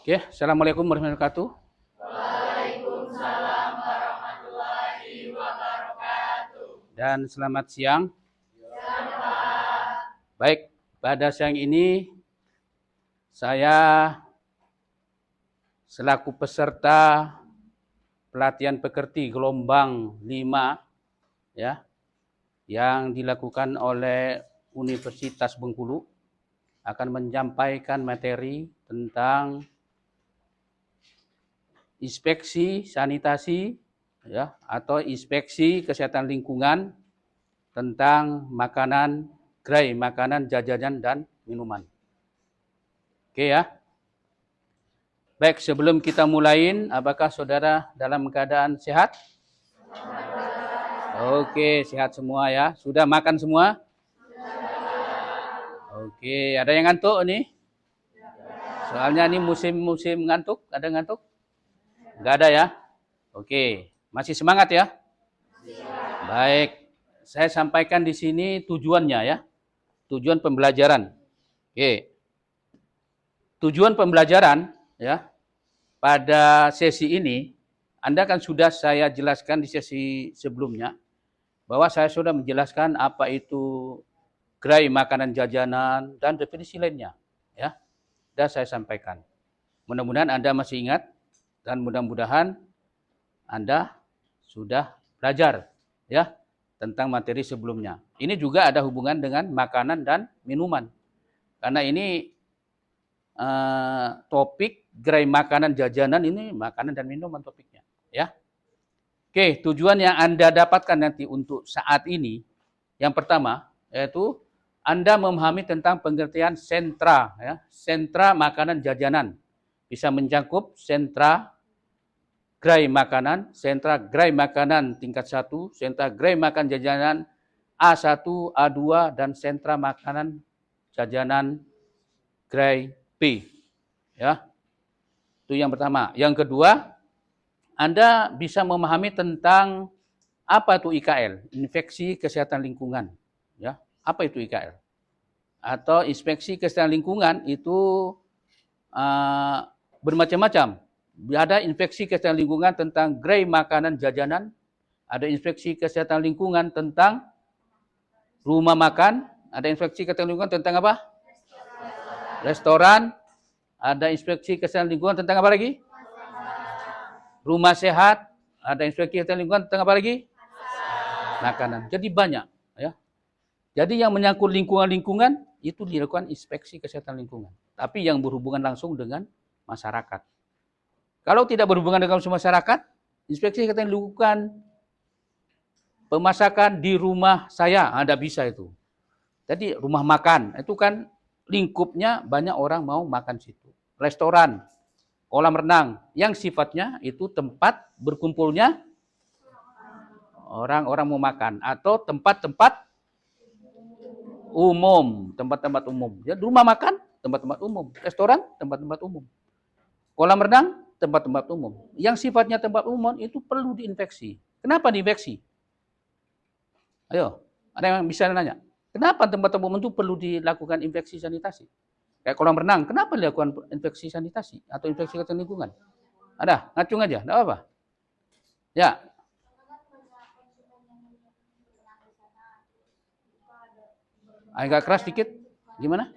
Oke, Assalamualaikum warahmatullahi wabarakatuh. Waalaikumsalam warahmatullahi wabarakatuh. Dan selamat siang. Siang, Pak. Baik, pada siang ini saya selaku peserta pelatihan pekerti gelombang 5 ya, yang dilakukan oleh Universitas Bengkulu akan menyampaikan materi tentang inspeksi sanitasi ya, atau inspeksi kesehatan lingkungan tentang makanan, gerai makanan, jajanan dan minuman. Oke ya. Baik, sebelum kita mulain, apakah saudara dalam keadaan sehat? Oke, sehat semua ya. Sudah makan semua? Oke, ada yang ngantuk nih? Soalnya ini musim ngantuk, ada ngantuk? Enggak ada ya? Oke, masih semangat ya? Baik, saya sampaikan di sini tujuannya ya. Tujuan pembelajaran. Oke. Tujuan pembelajaran ya pada sesi ini, Anda kan sudah saya jelaskan di sesi sebelumnya bahwa saya sudah menjelaskan apa itu gerai makanan jajanan dan definisi lainnya ya. Dan saya sampaikan. Mudah-mudahan Anda masih ingat dan mudah-mudahan Anda sudah belajar ya tentang materi sebelumnya. Ini juga ada hubungan dengan makanan dan minuman. Karena ini topik gerai makanan jajanan, ini makanan dan minuman topiknya ya. Oke, tujuan yang Anda dapatkan nanti untuk saat ini yang pertama yaitu Anda memahami tentang pengertian sentra ya, sentra makanan jajanan. Bisa mencakup sentra gerai makanan, sentra gerai makanan tingkat 1, sentra gerai makanan jajanan A1, A2 dan sentra makanan jajanan gerai B. Ya. Itu yang pertama. Yang kedua, Anda bisa memahami tentang apa itu IKL, infeksi kesehatan lingkungan. Ya. Apa itu IKL? Atau inspeksi kesehatan lingkungan itu bermacam-macam. Ada inspeksi kesehatan lingkungan tentang gerai makanan jajanan, ada inspeksi kesehatan lingkungan tentang rumah makan, ada inspeksi kesehatan lingkungan tentang apa? Restoran. Ada inspeksi kesehatan lingkungan tentang apa lagi? Rumah sehat. Ada inspeksi kesehatan lingkungan tentang apa lagi? Makanan. Jadi banyak ya. Jadi yang menyangkut lingkungan-lingkungan itu dilakukan inspeksi kesehatan lingkungan. Tapi yang berhubungan langsung dengan masyarakat. Kalau tidak berhubungan dengan masyarakat, inspeksi kesehatan lingkungan pemasakan di rumah saya, ada bisa itu. Jadi rumah makan, itu kan lingkupnya banyak orang mau makan situ. Restoran, kolam renang, yang sifatnya itu tempat berkumpulnya orang-orang mau makan. Atau tempat-tempat umum, tempat-tempat umum. Ya, rumah makan, tempat-tempat umum. Restoran, tempat-tempat umum. Kolam renang, tempat-tempat umum. Yang sifatnya tempat umum itu perlu diinfeksi. Kenapa diinfeksi? Ayo, ada yang bisa nanya. Kenapa tempat-tempat umum itu perlu dilakukan infeksi sanitasi? Kayak kolam renang, kenapa dilakukan infeksi sanitasi atau infeksi kesehatan lingkungan? Ada, ngacung aja, enggak apa-apa. Ya. Agak keras dikit. Gimana?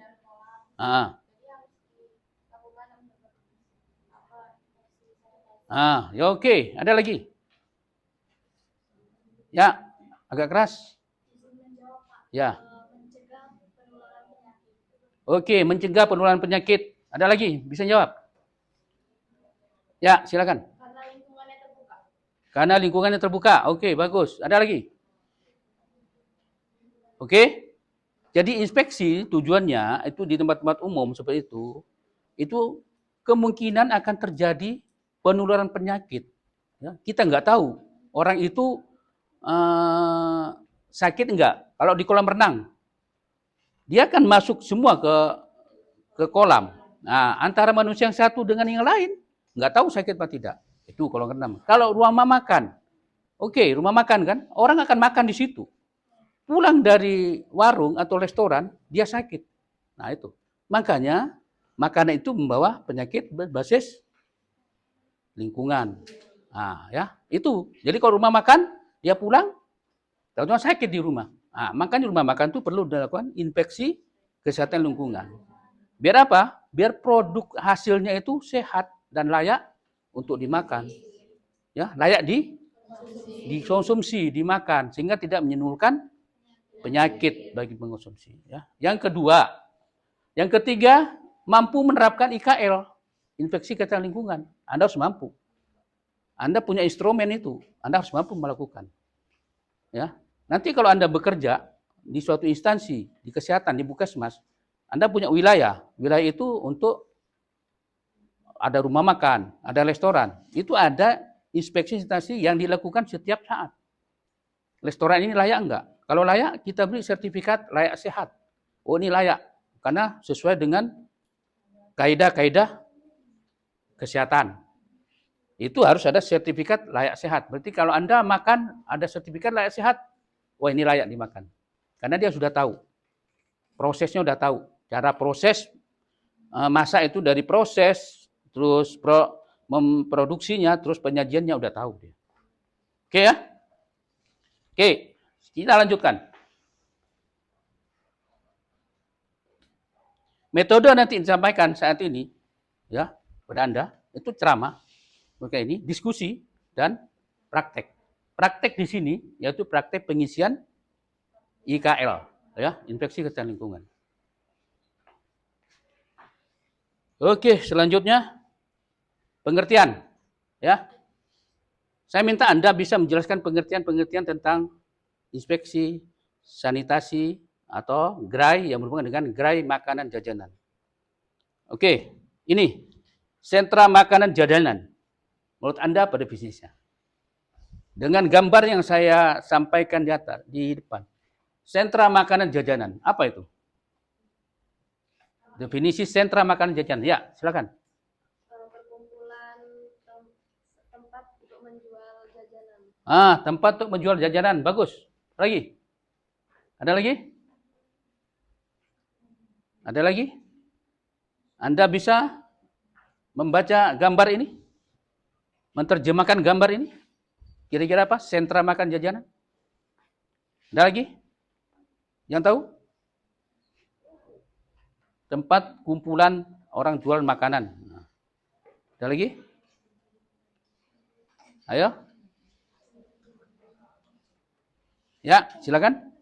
Ya oke. Ada lagi? Ya, agak keras. Ya. Oke, mencegah penularan penyakit. Ada lagi? Bisa jawab? Ya, silakan. Karena lingkungannya terbuka. Karena lingkungannya terbuka. Oke, bagus. Ada lagi? Oke. Jadi inspeksi tujuannya itu di tempat-tempat umum seperti itu kemungkinan akan terjadi penularan penyakit. Ya, kita nggak tahu orang itu sakit enggak. Kalau di kolam renang, dia akan masuk semua ke kolam. Nah, antara manusia yang satu dengan yang lain, nggak tahu sakit apa tidak. Itu kolam renang. Kalau rumah makan, oke, rumah makan kan, orang akan makan di situ. Pulang dari warung atau restoran, dia sakit. Nah itu. Makanya makanan itu membawa penyakit berbasis lingkungan. Nah, ya, itu. Jadi kalau rumah makan, dia pulang, tahu-tahu sakit di rumah. Nah, makanya rumah makan itu perlu dilakukan inspeksi kesehatan lingkungan. Biar apa? Biar produk hasilnya itu sehat dan layak untuk dimakan. Ya, layak dikonsumsi, dimakan, sehingga tidak menimbulkan penyakit bagi pengonsumsi. Ya. Yang kedua, yang ketiga, mampu menerapkan IKL, inspeksi kesehatan lingkungan. Anda harus mampu. Anda punya instrumen itu, Anda harus mampu melakukan. Ya. Nanti kalau Anda bekerja di suatu instansi, di kesehatan, di Puskesmas, Anda punya wilayah. Wilayah itu untuk ada rumah makan, ada restoran. Itu ada inspeksi instansi yang dilakukan setiap saat. Restoran ini layak enggak? Kalau layak, kita beri sertifikat layak sehat. Oh, ini layak. Karena sesuai dengan kaidah-kaidah kesehatan. Itu harus ada sertifikat layak sehat. Berarti kalau Anda makan ada sertifikat layak sehat, wah ini layak dimakan. Karena dia sudah tahu. Prosesnya sudah tahu. Cara proses masak itu dari proses, terus memproduksinya, terus penyajiannya udah tahu dia. Oke ya? Oke, kita lanjutkan. Metode nanti disampaikan saat ini, ya, pada Anda, itu ceramah, kayak ini, diskusi, dan praktek. Praktek di sini, yaitu praktek pengisian IKL, ya, inspeksi kesehatan lingkungan. Oke, selanjutnya, pengertian, ya. Saya minta Anda bisa menjelaskan pengertian-pengertian tentang inspeksi, sanitasi, atau gerai yang berhubungan dengan gerai makanan jajanan. Oke, ini sentra makanan jajanan. Menurut Anda apa definisinya? Dengan gambar yang saya sampaikan di atas, di depan. Sentra makanan jajanan, apa itu? Definisi sentra makanan jajanan. Ya, silakan. Perkumpulan tempat untuk menjual jajanan. Tempat untuk menjual jajanan. Bagus. Lagi? Ada lagi? Ada lagi? Anda bisa membaca gambar ini? Menerjemahkan gambar ini? Kira-kira apa? Sentra makan jajanan? Ada lagi? Yang tahu? Tempat kumpulan orang jual makanan. Ada lagi? Ayo. Ya, silakan.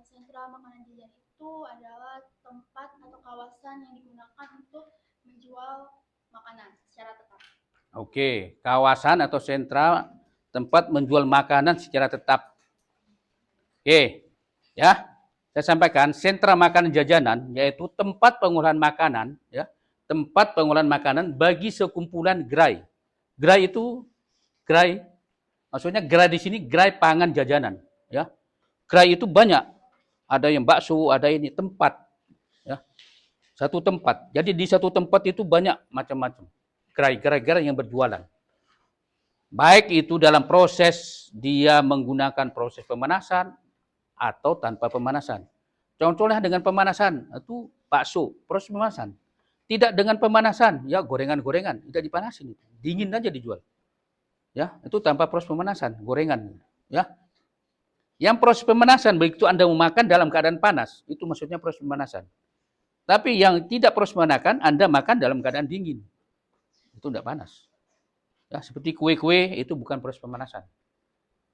Sentra makanan jajan itu adalah tempat atau kawasan yang digunakan untuk menjual makanan secara tetap. Oke, kawasan atau sentra tempat menjual makanan secara tetap. Oke, ya. Saya sampaikan sentra makanan jajanan yaitu tempat pengolahan makanan, ya. Tempat pengolahan makanan bagi sekumpulan gerai. Gerai itu gerai, maksudnya gerai di sini gerai pangan jajanan, ya. Gerai itu banyak. Ada yang bakso, ada ini tempat, ya. Satu tempat. Jadi di satu tempat itu banyak macam-macam. Gerai-gerai yang berjualan. Baik itu dalam proses dia menggunakan proses pemanasan atau tanpa pemanasan. Contohnya dengan pemanasan, itu bakso, proses pemanasan. Tidak dengan pemanasan, ya gorengan-gorengan, tidak dipanasin, dingin aja dijual. Ya, itu tanpa proses pemanasan, gorengan, ya. Yang proses pemanasan begitu Anda memakan dalam keadaan panas, itu maksudnya proses pemanasan. Tapi yang tidak proses pemanasan, Anda makan dalam keadaan dingin. Itu tidak panas. Ya, seperti kue-kue itu bukan proses pemanasan.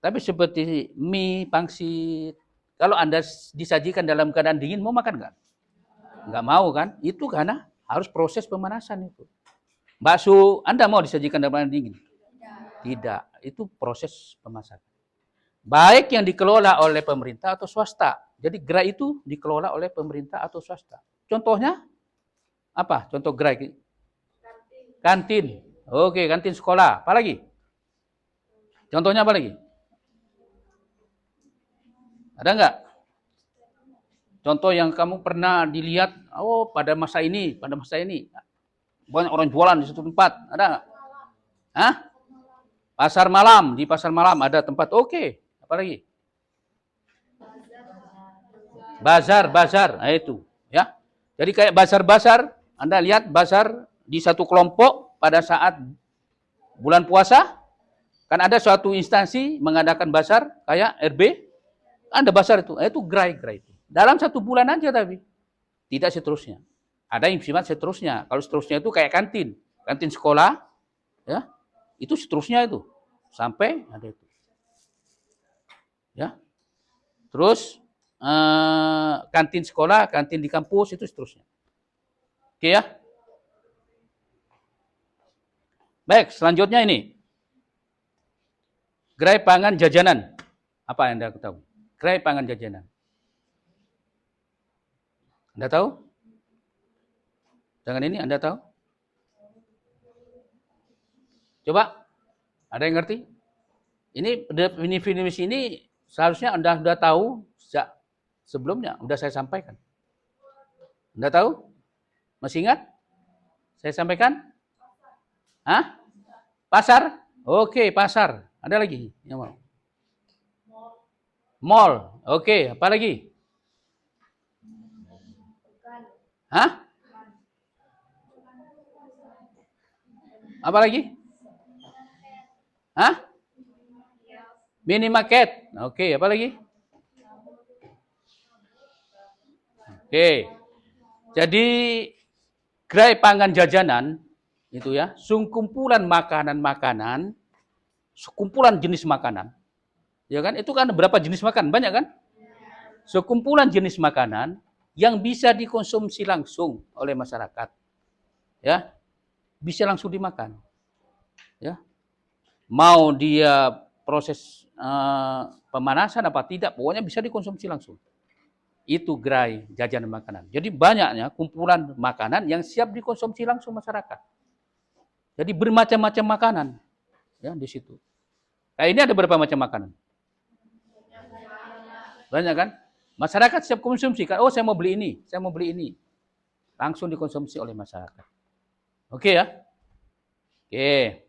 Tapi seperti mie, pangsit, kalau Anda disajikan dalam keadaan dingin, mau makan nggak? Nggak mau kan? Itu karena harus proses pemanasan itu. Bakso, Anda mau disajikan dalam keadaan dingin? Tidak. Itu proses pemasakan. Baik yang dikelola oleh pemerintah atau swasta. Jadi gerai itu dikelola oleh pemerintah atau swasta. Contohnya apa? Contoh gerai? Kantin. Oke, kantin sekolah. Apa lagi? Contohnya apa lagi? Ada nggak? Contoh yang kamu pernah dilihat, oh pada masa ini, banyak orang jualan di satu tempat. Ada nggak? Hah? Pasar malam, di pasar malam ada tempat. Oke. Apa lagi? Bazar. Nah itu, ya. Jadi kayak bazar-bazar Anda lihat bazar di satu kelompok pada saat bulan puasa, kan ada suatu instansi mengadakan bazar kayak RB, ada bazar itu gerai-gerai itu. Dalam 1 bulan aja tapi tidak seterusnya. Ada yang sifat seterusnya. Kalau seterusnya itu kayak kantin sekolah, ya, itu seterusnya itu sampai ada itu, ya. Terus kantin sekolah, kantin di kampus itu seterusnya. Oke ya. Baik, selanjutnya ini gerai pangan jajanan. Apa yang Anda tahu? Gerai pangan jajanan. Anda tahu? Dengan ini Anda tahu? Coba, ada yang ngerti? Ini definisi ini seharusnya Anda sudah tahu sejak sebelumnya, sudah saya sampaikan. Anda tahu? Masih ingat? Saya sampaikan? Hah? Pasar? Oke, pasar. Ada lagi yang mau? Mall. Oke, apa lagi? Hah? Apa lagi? Hah? Minimarket. Oke, apa lagi? Oke. Jadi gerai pangan jajanan itu ya, sekumpulan makanan-makanan, sekumpulan jenis makanan. Ya kan? Itu kan berapa jenis makanan? Banyak kan? Sekumpulan jenis makanan yang bisa dikonsumsi langsung oleh masyarakat. Ya. Bisa langsung dimakan. Ya. Mau dia proses pemanasan apa tidak, pokoknya bisa dikonsumsi langsung. Itu gerai jajanan makanan. Jadi banyaknya kumpulan makanan yang siap dikonsumsi langsung masyarakat. Jadi bermacam-macam makanan ya di situ. Nah, ini ada berapa macam makanan? Banyak kan? Masyarakat siap konsumsi kan. Oh, saya mau beli ini, saya mau beli ini. Langsung dikonsumsi oleh masyarakat. Oke ya? Oke.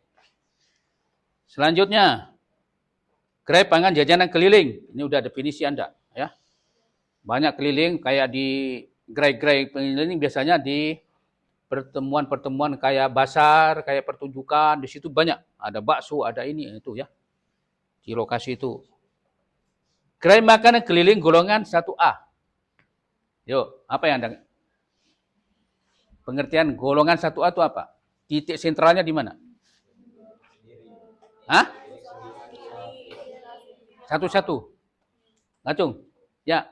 Selanjutnya, gerai pangan jajanan keliling. Ini udah definisi Anda ya. Banyak keliling kayak di gerai-gerai keliling biasanya di pertemuan-pertemuan kayak bazar, kayak pertunjukan, di situ banyak. Ada bakso, ada ini itu ya. Di lokasi itu. Gerai makanan keliling golongan 1A. Yuk, apa yang Anda? Pengertian golongan 1A itu apa? Titik sentralnya di mana? Hah? Satu-satu. Ngacung. Ya.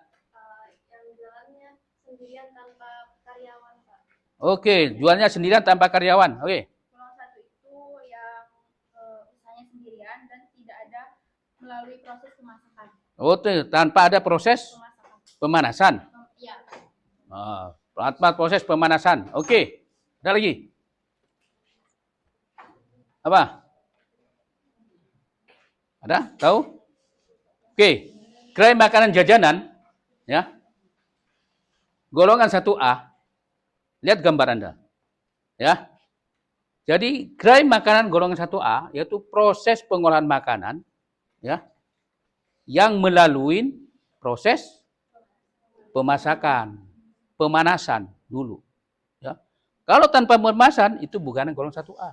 Oke, jualnya sendirian tanpa karyawan. Oke. Golongan 1 itu yang usahanya sendirian dan tidak ada melalui proses pemasakan. Oh, tanpa ada proses pemanasan. Iya. Tanpa proses pemanasan. Oke. Ada lagi? Apa? Ada? Tahu? Oke. Gerai makanan jajanan ya. Golongan 1A. Lihat gambar Anda. Ya. Jadi gerai makanan golongan 1A yaitu proses pengolahan makanan ya yang melalui proses pemasakan, pemanasan dulu. Ya. Kalau tanpa pemanasan itu bukan golongan 1A.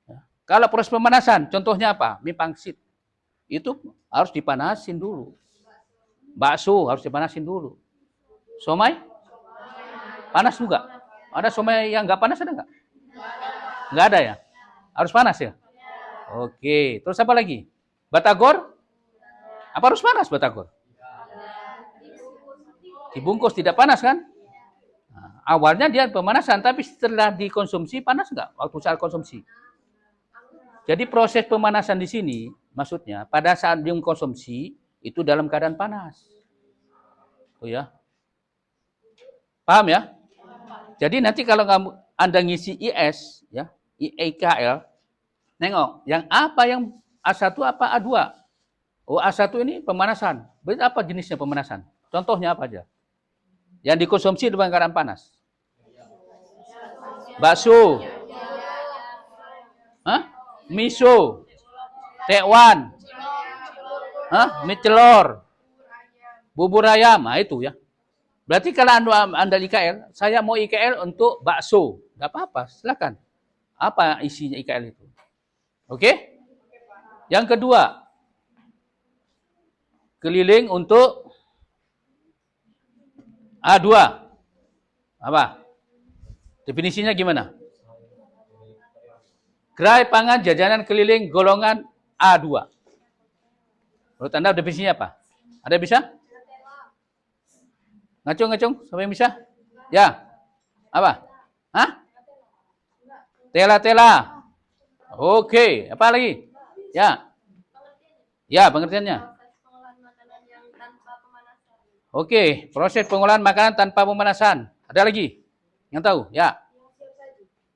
Ya. Kalau proses pemanasan, contohnya apa? Mie pangsit. Itu harus dipanasin dulu. Bakso harus dipanasin dulu. Somai? Panas juga. Ada somai yang nggak panas ada nggak? Nggak ada ya? Harus panas ya? Oke. Terus apa lagi? Batagor? Apa harus panas batagor? Dibungkus tidak panas kan? Nah, awalnya dia pemanasan, tapi setelah dikonsumsi panas nggak waktu saat konsumsi? Jadi proses pemanasan di sini, maksudnya pada saat dikonsumsi itu dalam keadaan panas. Oh ya, paham ya? Jadi nanti kalau Anda ngisi IS, ya, IEKL, nengok, yang apa yang A1 apa A2? Oh, A1 ini pemanasan. Berarti apa jenisnya pemanasan? Contohnya apa aja? Yang dikonsumsi dalam keadaan panas. Bakso. Hah? Miso. Tekwan. Hah? Mie telur. Bubur ayam. Nah, itu ya. Berarti kalau Anda IKL, saya mau IKL untuk bakso. Nggak apa-apa, silakan. Apa isinya IKL itu? Oke? Yang kedua, keliling untuk A2. Apa? Definisinya gimana? Gerai pangan jajanan keliling golongan A2. Menurut Anda definisinya apa? Ada yang bisa? Ngacung, siapa yang bisa? Ya. Apa? Hah? Tela-tela. Oke, apa lagi? Ya. Ya, pengertiannya. Oke, proses pengolahan makanan tanpa pemanasan. Ada lagi? Yang tahu? Ya.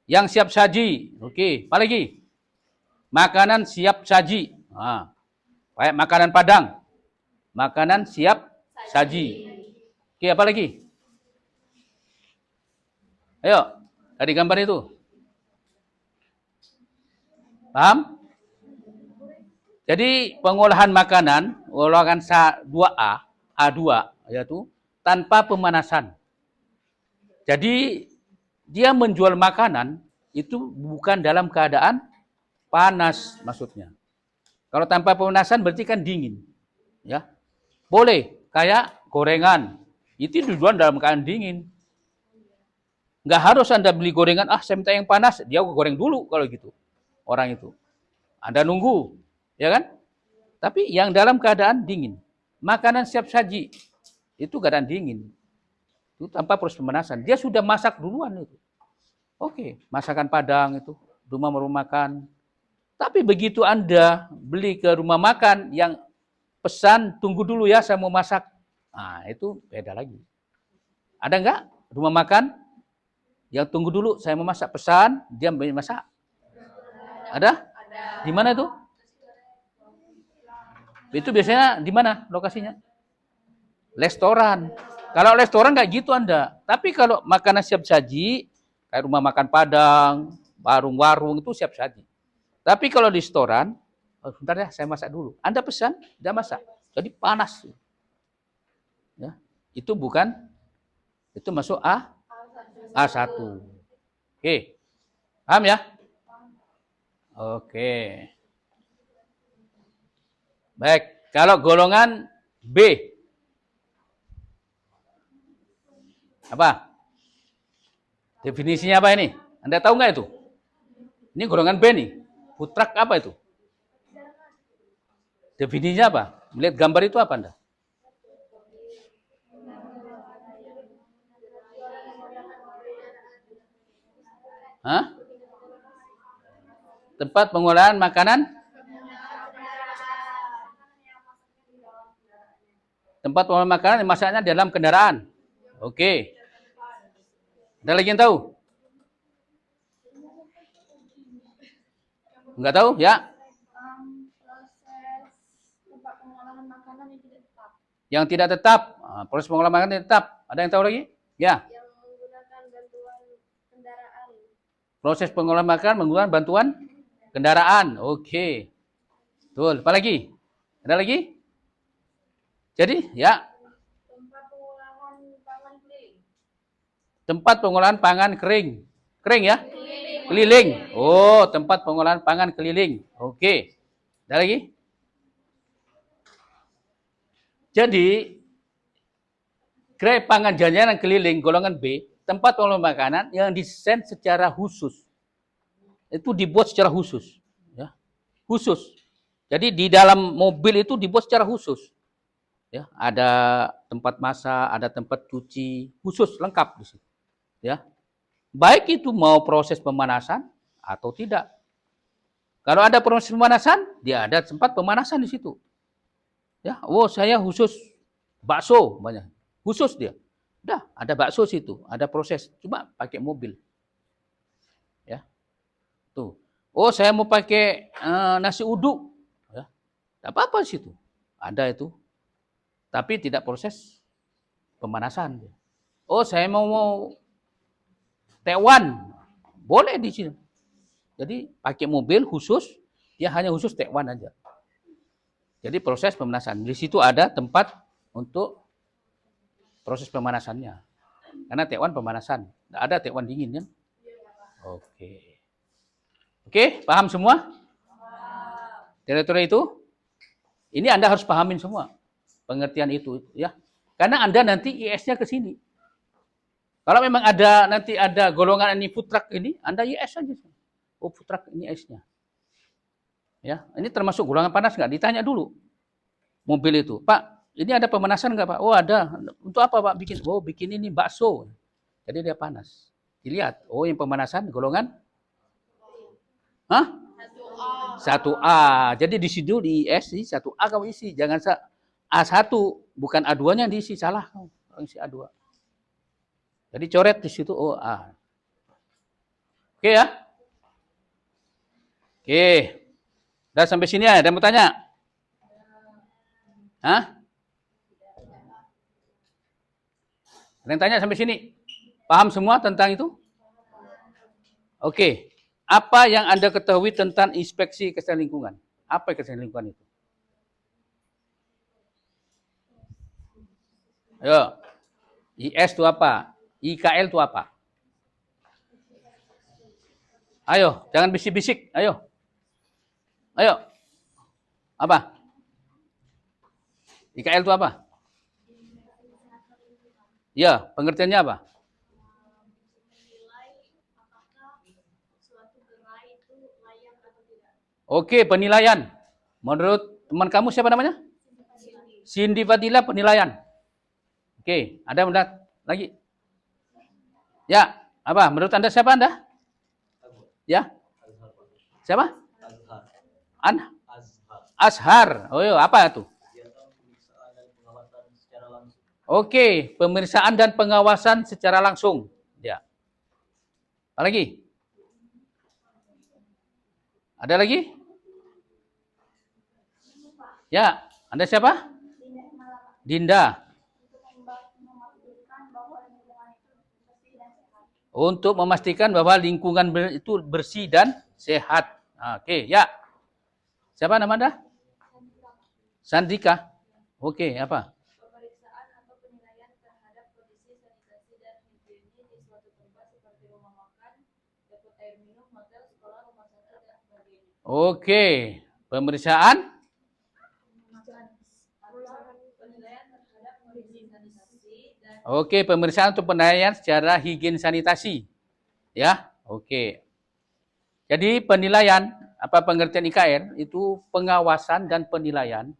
Yang siap saji. Oke, apa lagi? Makanan siap saji. Nah, kayak makanan Padang. Makanan siap saji. Oke, apa lagi? Ayo, dari gambar itu. Paham? Jadi pengolahan makanan, olahan 2A, A2, yaitu tanpa pemanasan. Jadi dia menjual makanan itu bukan dalam keadaan panas maksudnya. Kalau tanpa pemanasan berarti kan dingin. Ya. Boleh, kayak gorengan. Itu dijual dalam keadaan dingin. Nggak harus Anda beli gorengan, saya minta yang panas, dia goreng dulu kalau gitu. Orang itu. Anda nunggu, ya kan? Tapi yang dalam keadaan dingin. Makanan siap saji, itu keadaan dingin. Itu tanpa proses pemanasan. Dia sudah masak duluan itu. Oke, masakan Padang itu, rumah makan. Tapi begitu Anda beli ke rumah makan yang pesan, tunggu dulu ya, saya mau masak. Nah, itu beda lagi. Ada nggak rumah makan yang tunggu dulu, saya mau masak, pesan, dia masak? Ada? Di mana itu? Itu biasanya di mana lokasinya? Restoran. Kalau restoran nggak gitu Anda. Tapi kalau makanan siap saji, kayak rumah makan Padang, warung-warung itu siap saji. Tapi kalau di restoran, sebentar ya, saya masak dulu. Anda pesan, dia masak. Jadi panas. Ya, itu bukan, itu masuk A1. Oke. Paham ya? Oke. Baik, kalau golongan B. Apa? Definisinya apa ini? Anda tahu nggak itu? Ini golongan B nih. Food truck apa itu? Definisinya apa? Melihat gambar itu apa Anda? Hah? Tempat pengolahan makanan? Tempat pengolahan makanan yang masaknya dalam kendaraan. Oke. Ada lagi yang tahu? Enggak tahu? Ya. Proses tempat pengolahan makanan yang tidak tetap. Yang tidak tetap. Proses pengolahan makanan tidak tetap. Ada yang tahu lagi? Ya. Yang menggunakan bantuan kendaraan. Proses pengolahan makanan menggunakan bantuan kendaraan. Oke. Betul. Apa lagi? Ada lagi? Jadi, ya. Tempat pengolahan pangan kering. Tempat pengolahan pangan kering. Kering ya? Keliling. Oh, tempat pengolahan pangan keliling. Oke. Ada lagi? Jadi, gerai pangan jajanan keliling golongan B, tempat pengolahan makanan yang desain secara khusus. Itu dibuat secara khusus. Ya. Khusus. Jadi di dalam mobil itu dibuat secara khusus. Ya, ada tempat masak, ada tempat cuci, khusus lengkap di situ. Ya. Baik itu mau proses pemanasan atau tidak. Kalau ada proses pemanasan, dia ada tempat pemanasan di situ. Ya, saya khusus bakso banyak. Khusus dia. Udah, ada bakso situ, ada proses, cuma pakai mobil. Ya. Tuh. Saya mau pakai nasi uduk. Ya. Enggak apa-apa di situ. Ada itu. Tapi tidak proses pemanasan. Saya mau tekwan. Boleh di sini. Jadi pakai mobil khusus, dia hanya khusus tekwan aja. Jadi proses pemanasan. Di situ ada tempat untuk proses pemanasannya. Karena T1 pemanasan, tidak ada T1 dingin kan? Oke. Oke, paham semua? Teori-teori itu? Ini Anda harus pahamin semua pengertian itu ya. Karena Anda nanti IS-nya ke sini. Kalau memang nanti ada golongan ini food truck ini, Anda IS aja. Oh, food truck ini IS-nya. Ya, ini termasuk golongan panas nggak? Ditanya dulu. Mobil itu, Pak, ini ada pemanasan nggak, Pak? Oh, ada. Untuk apa, Pak? Bikin ini bakso. Jadi dia panas. Dilihat, oh yang pemanasan golongan? Hah? 1A. Jadi di situ di IS, 1A kamu isi. Jangan A1, bukan A2-nya diisi. Salah kamu. Isi A2. Jadi coret di situ oh A. Oke ya? Oke. Udah sampai sini ya? Ada yang mau tanya? Hah? Ada yang tanya sampai sini? Paham semua tentang itu? Oke. Apa yang Anda ketahui tentang inspeksi kesehatan lingkungan? Apa kesehatan lingkungan itu? Ayo. IS itu apa? IKL itu apa? Ayo, jangan bisik-bisik. Ayo. Ayo. Apa? IKL itu apa? Ya, pengertiannya apa? Oke, penilaian. Menurut teman kamu siapa namanya? Cindy Fadila, penilaian. Oke, ada lagi? Ya, apa? Menurut Anda siapa Anda? Ya? Siapa? Azhar. Oh iya, apa itu? Oke, pemeriksaan dan pengawasan secara langsung. Ya. Apa lagi? Ada lagi? Ya, Anda siapa? Dinda. Untuk memastikan bahwa lingkungan itu bersih dan sehat. Oke, ya. Siapa nama Anda? Sandika. Oke, apa? Pemeriksaan atau penilaian terhadap kondisi sanitasi dan higiene di suatu tempat seperti rumah makan, dapur air minum, hotel, sekolah, rumah sakit, dan sebagainya. Oke, pemeriksaan. Penilaian terhadap kondisi sanitasi dan Oke, pemeriksaan untuk penilaian secara higien sanitasi. Ya, oke. Jadi penilaian, apa pengertian IKR, itu pengawasan dan penilaian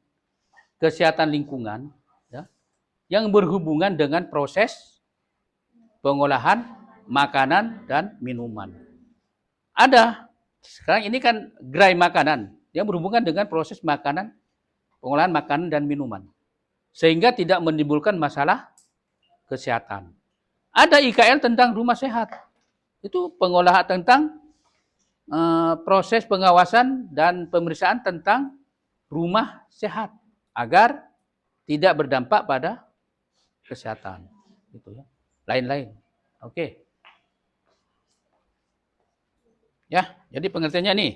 kesehatan lingkungan ya, yang berhubungan dengan proses pengolahan makanan dan minuman. Ada, sekarang ini kan gerai makanan yang berhubungan dengan proses makanan, pengolahan makanan dan minuman. Sehingga tidak menimbulkan masalah kesehatan. Ada IKL tentang rumah sehat. Itu pengolahan tentang proses pengawasan dan pemeriksaan tentang rumah sehat agar tidak berdampak pada kesehatan. Gitu ya. Lain-lain. Oke. Ya, jadi pengertiannya nih.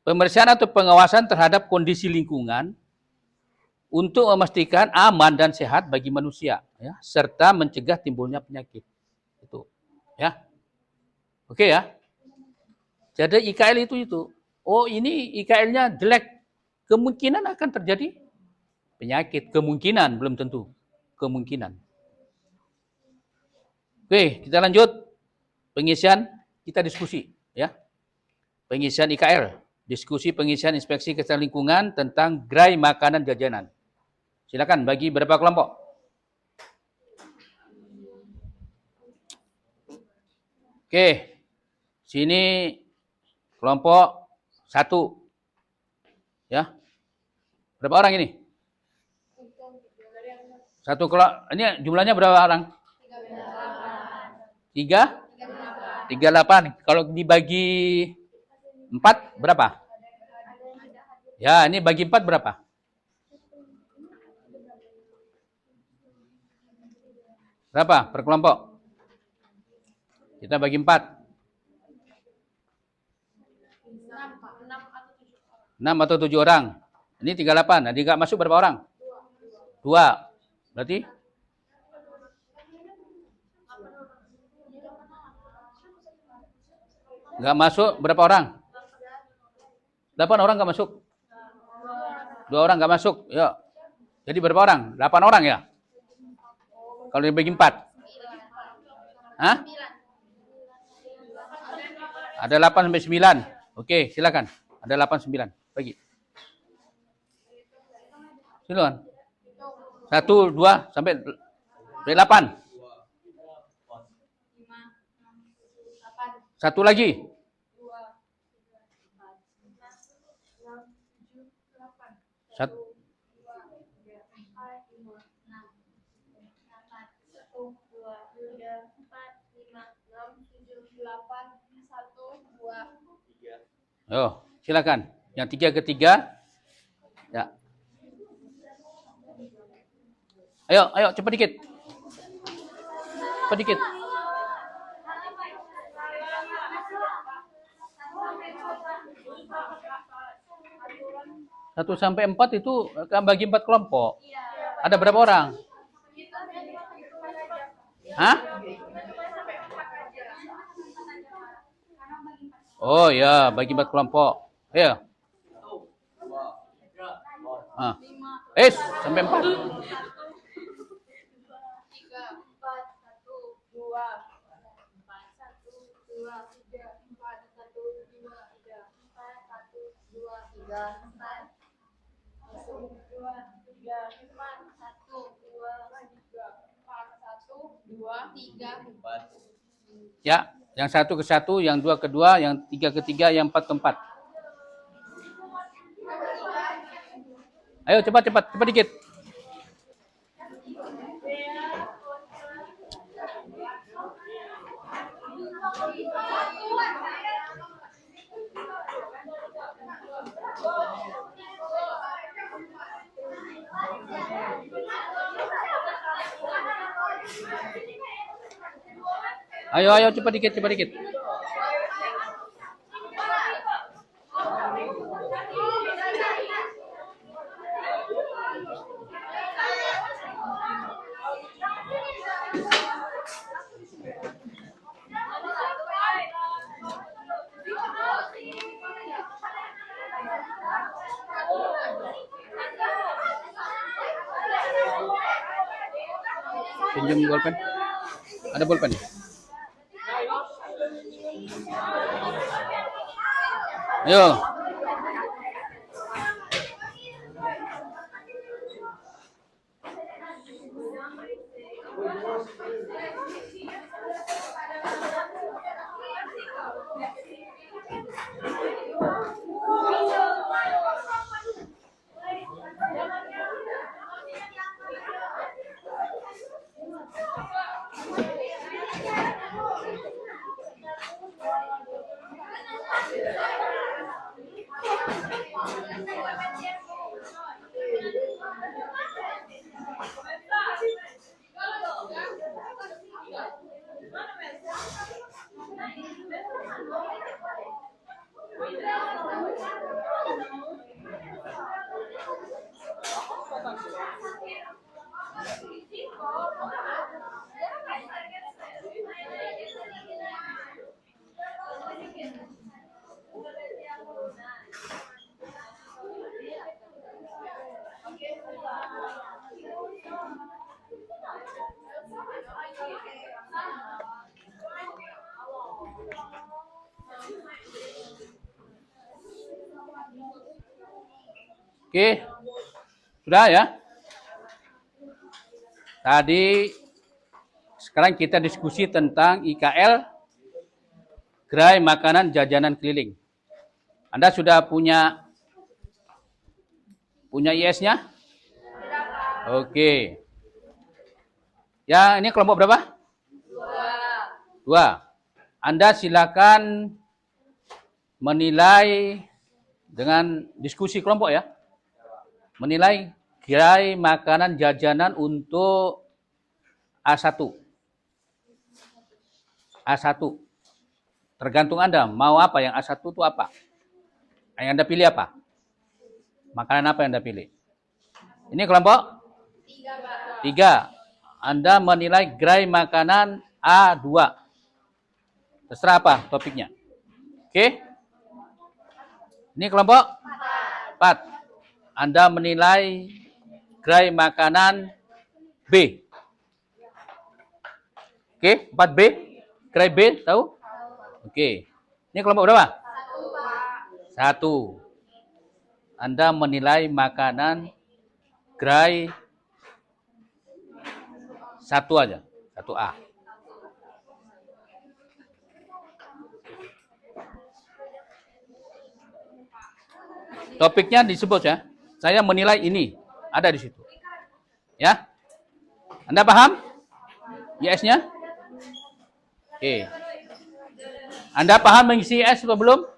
Pemeriksaan atau pengawasan terhadap kondisi lingkungan untuk memastikan aman dan sehat bagi manusia, ya, serta mencegah timbulnya penyakit. Itu, ya. Oke ya. Jadi IKL itu. Oh, ini IKL-nya jelek. Kemungkinan akan terjadi penyakit. Kemungkinan, belum tentu. Kemungkinan. Oke, kita lanjut. Pengisian, kita diskusi, ya. Pengisian IKL. Diskusi pengisian inspeksi kesehatan lingkungan tentang gerai makanan jajanan. Silakan bagi berapa kelompok? Oke. Sini kelompok 1. Ya. Berapa orang ini? 1 kelompok. Ini jumlahnya berapa orang? 38. Kalau dibagi 4 berapa? Ya, ini bagi 4 berapa? Berapa per kelompok? Kita bagi 4. 6 atau 7 orang. Ini 38. Nah, nggak masuk berapa orang? 2. Berarti Nggak masuk berapa orang? 8 orang nggak masuk. 2 orang nggak masuk. Yuk. Jadi berapa orang? 8 orang ya? Kalau dibagi 4. Hah? Ada 8 sampai 9. Oke, silakan. Ada 8 9. Bagi. Silakan. 1 2 sampai 8. 1 lagi. 1 Oh, silakan. Yang 3 ke 3. Ya. Ayo, cepat dikit. Cepat dikit. Satu sampai 4 itu bagi 4 kelompok. Ada berapa orang? Hah? Oh ya, bagi 4 kelompok. Ayo. Sampai 4. 3. Ya, yang 1 ke 1, yang 2 ke 2, yang 3 ke 3, yang 4 ke 4. Ayo cepat dikit. Ayo cepat dikit. Pinjam bolpen. Ada bolpen? Ayo. Oke. Sudah ya? Tadi sekarang kita diskusi tentang IKL, gerai makanan jajanan keliling. Anda sudah punya IS-nya? Oke. Ya, ini kelompok berapa? 2. Anda silakan menilai dengan diskusi kelompok ya. Menilai gerai makanan jajanan untuk A1. A1. Tergantung Anda mau apa, yang A1 itu apa? Yang Anda pilih apa? Makanan apa yang Anda pilih? Ini kelompok 3. Anda menilai gerai makanan A2. Terserah apa topiknya. Oke? Ini kelompok 4. Anda menilai gerai makanan B. Oke, 4B. Gerai B, tahu? Oke. Ini kelompok berapa? 1. Anda menilai makanan gerai 1 aja. 1A. Topiknya disebut ya. Saya menilai ini. Ada di situ. Ya. Anda paham? IS-nya? Oke. Anda paham mengisi IS atau belum?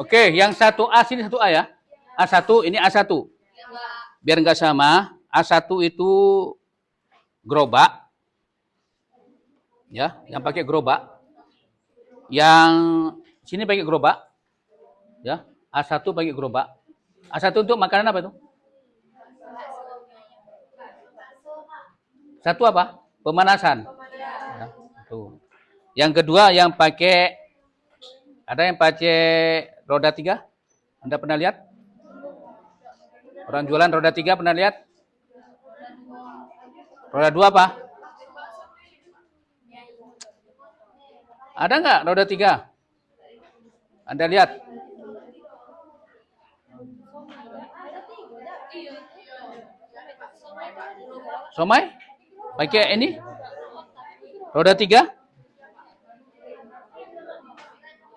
Oke, yang 1A sini 1A ya. A1 ini A1. Biar enggak sama, A1 itu gerobak. Ya, yang pakai gerobak. Yang sini pakai gerobak. Ya, A1 pakai gerobak. A1 untuk makanan apa itu? Satu apa? Pemanasan. Ya, itu. Yang kedua yang pakai, ada yang pakai roda 3? Anda pernah lihat? Orang jualan roda 3 pernah lihat? Roda 2 apa? Ada nggak roda 3? Anda lihat? Somai? Pakai ini? Roda 3?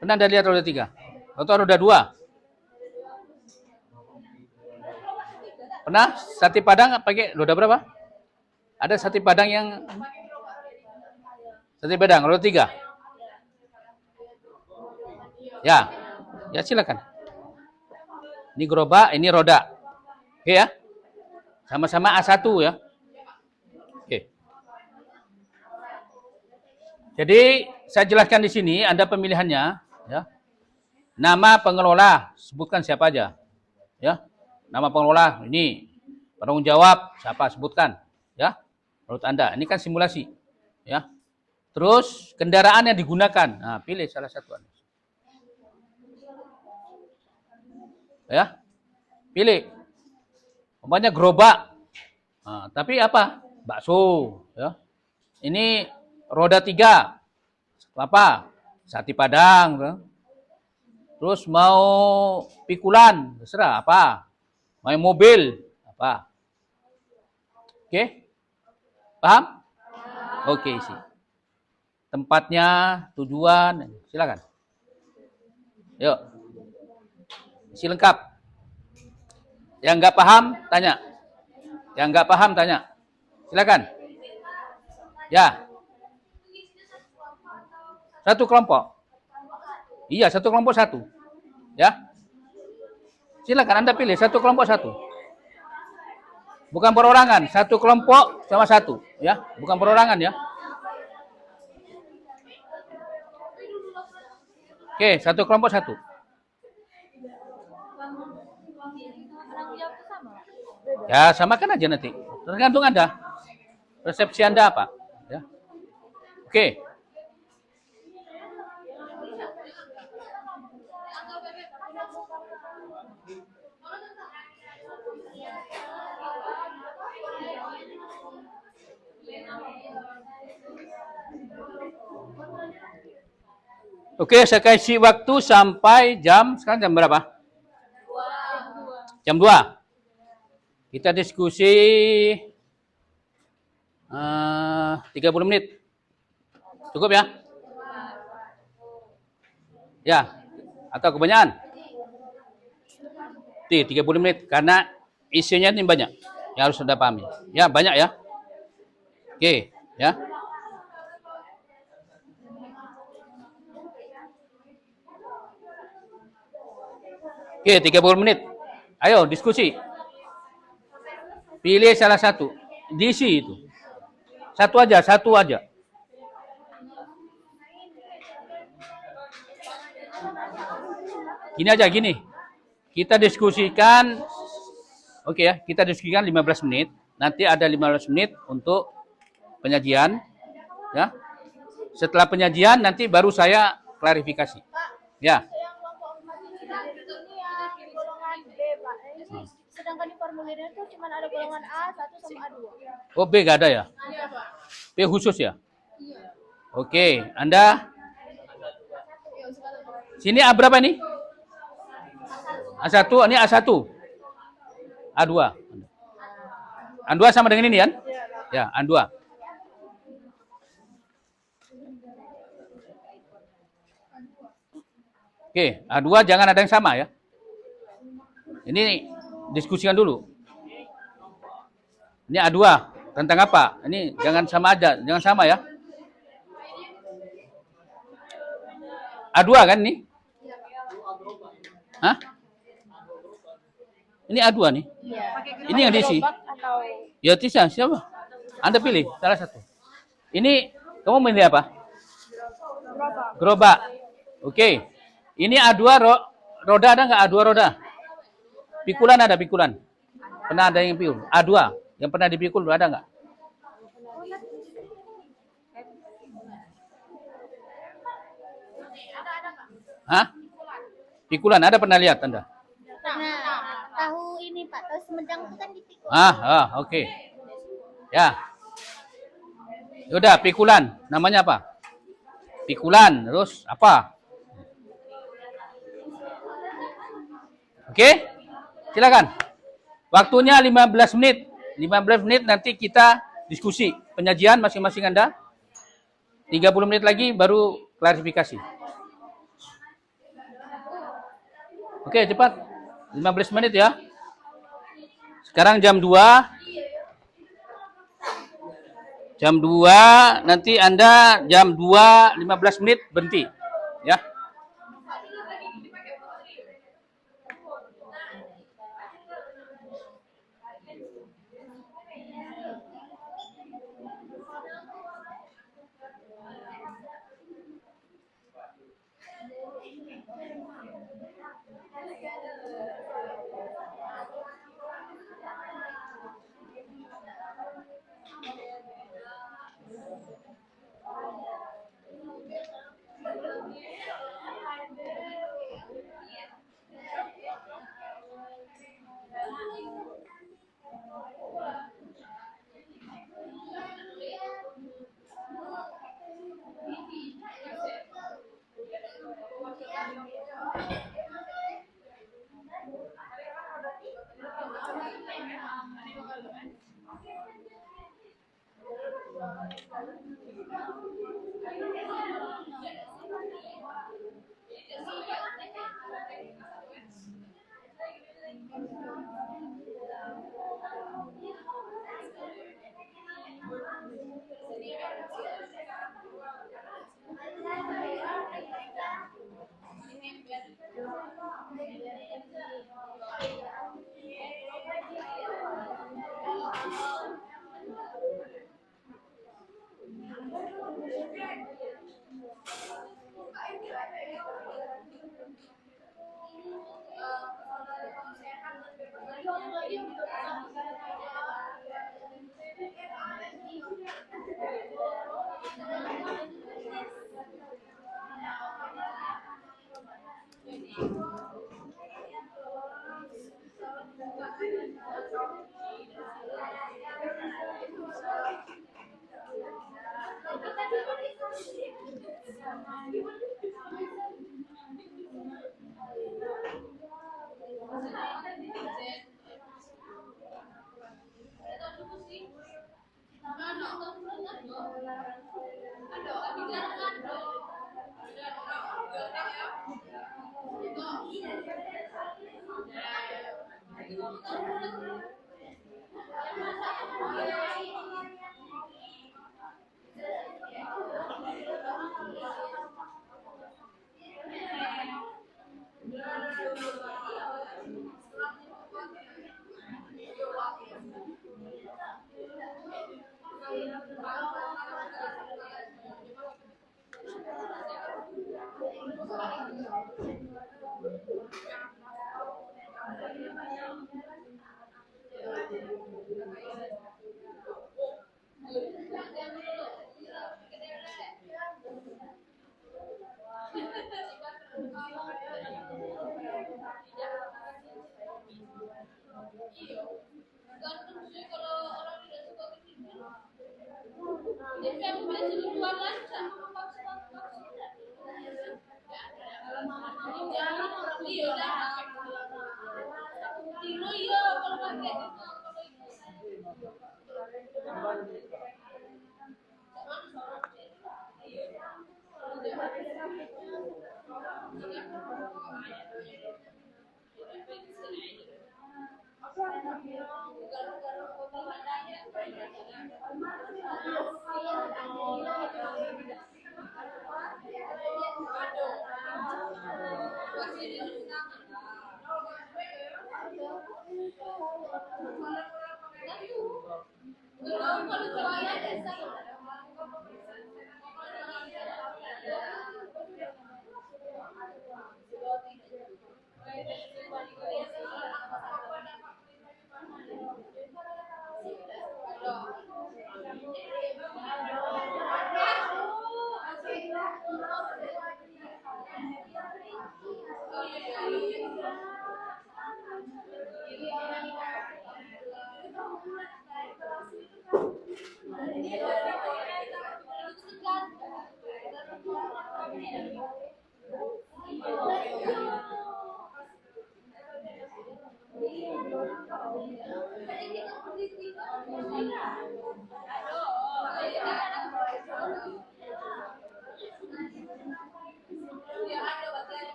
Pernah Anda lihat roda 3? Atau roda 2? Pernah? Sate Padang pakai roda berapa? Ada sate Padang yang sate Padang roda 3? Ya. Ya silakan. Ini gerobak, ini roda. Oke ya? Sama-sama A1 ya. Oke. Jadi saya jelaskan di sini, Anda pemilihannya, ya. Nama pengelola, sebutkan siapa aja, ya. Nama pengelola ini, penanggung jawab siapa, sebutkan, ya. Menurut Anda, ini kan simulasi, ya. Terus kendaraan yang digunakan, nah pilih salah satu Anda. Ya, pilih. Umpamanya gerobak, nah, tapi apa? Bakso, ya. Ini roda 3, apa? Sate Padang, ya. Terus mau pikulan, terserah apa? Mau mobil, apa? Oke? Paham? Oke, isi. Tempatnya, tujuan, silakan. Yuk. Isi lengkap. Yang nggak paham, tanya. Yang nggak paham, tanya. Silakan. Ya. Satu kelompok. Iya, satu kelompok satu. Ya. Silakan Anda pilih satu kelompok satu. Bukan perorangan, satu kelompok sama satu, ya. Bukan perorangan ya. Oke, satu kelompok satu. Ya, samakan aja nanti. Tergantung Anda. Persepsi Anda apa? Ya. Oke. Oke, saya kasih waktu sampai sekarang jam berapa? Jam 2. Kita diskusi 30 menit. Cukup ya? Ya. Atau kebanyakan? 30 menit. Karena isinya ini banyak. Yang harus Anda pahami. Ya, banyak ya. Oke. Ya. Oke, 30 menit. Ayo, diskusi. Pilih salah satu. Diisi itu. Satu aja, satu aja. Gini aja, gini. Kita diskusikan, oke ya, kita diskusikan 15 menit. Nanti ada 15 menit untuk penyajian. Ya. Setelah penyajian, nanti baru saya klarifikasi. Ya. Yang kelompok 4 ini yang golongan B, Pak. Ini sedangkan di formulirnya tuh cuma ada golongan A1 sama A2. Oh, B gak ada ya? Iya, Pak. B khusus ya? Iya. Oke, Anda sini A berapa nih? A1, ini A1. A2. A2 sama dengan ini kan? Ya, A2. Oke, A2 jangan ada yang sama ya. Ini diskusikan dulu. Ini A2 tentang apa? Ini jangan sama aja, jangan sama ya. A2 kan ini? Hah? Ini A2 nih. Iya. Ini yang diisi. Atau Ya Tisa, siapa? Anda pilih salah satu. Ini kamu milih apa? Gerobak. Oke. Ini A2 roda ada nggak? A2 roda? Pikulan ada pikulan. Pernah ada yang pikul? A2 yang pernah dipikul ada nggak? Hah? Pikulan ada pernah lihat Anda? nah, tahu ini Pak, tahu semedang itu kan dipikul. Oke. Ya. Udah, pikulan. Namanya apa? Pikulan. Terus apa? Oke? Silakan. Waktunya 15 menit. 15 menit nanti kita diskusi. Penyajian masing-masing Anda. 30 menit lagi baru klarifikasi. Oke, cepat. 15 menit ya. Sekarang jam 2. Jam 2, nanti Anda jam 2, 15 menit berhenti. Ya.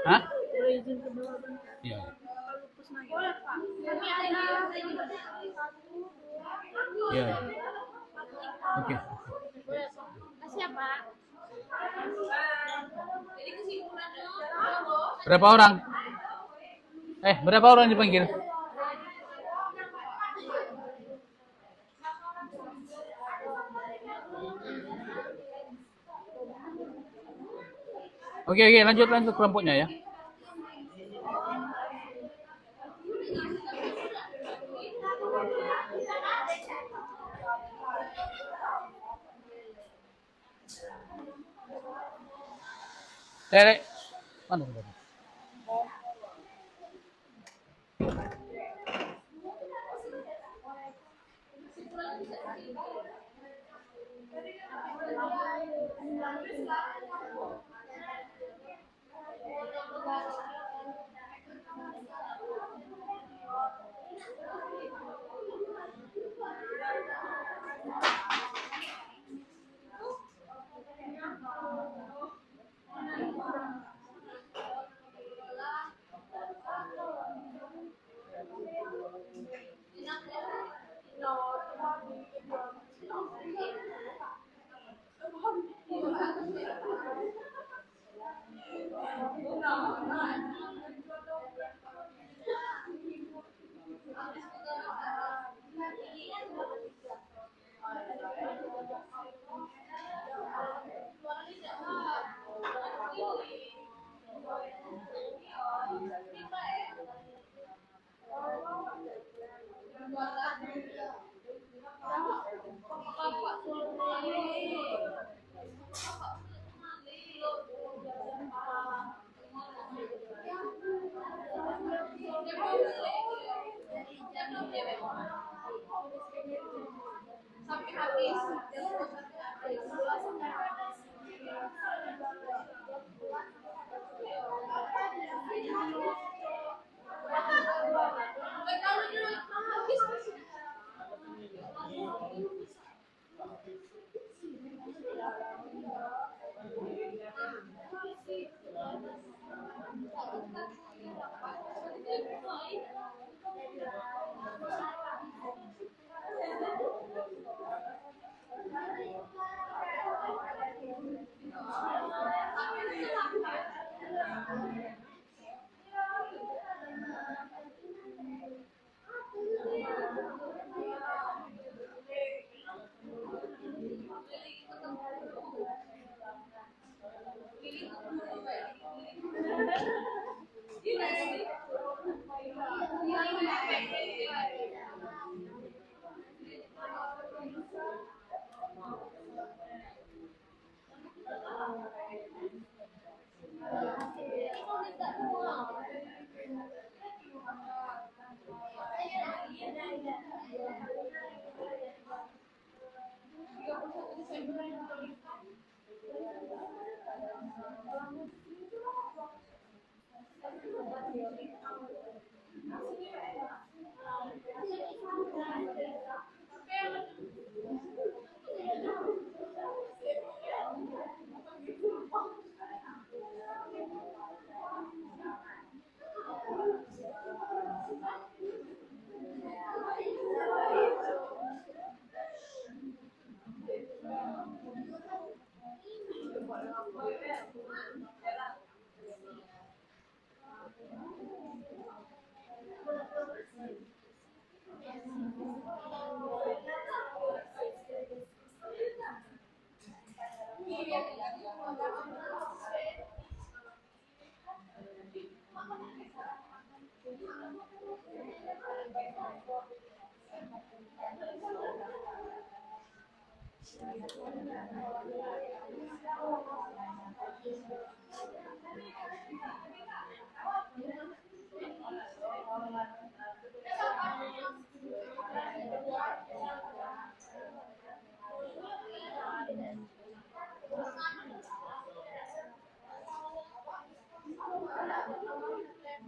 Hah? Iya. Iya. Oke. Kasih ya, Pak. Berapa orang? Berapa orang dipanggil? Oke, lanjut kelompoknya ya. Tere, mana?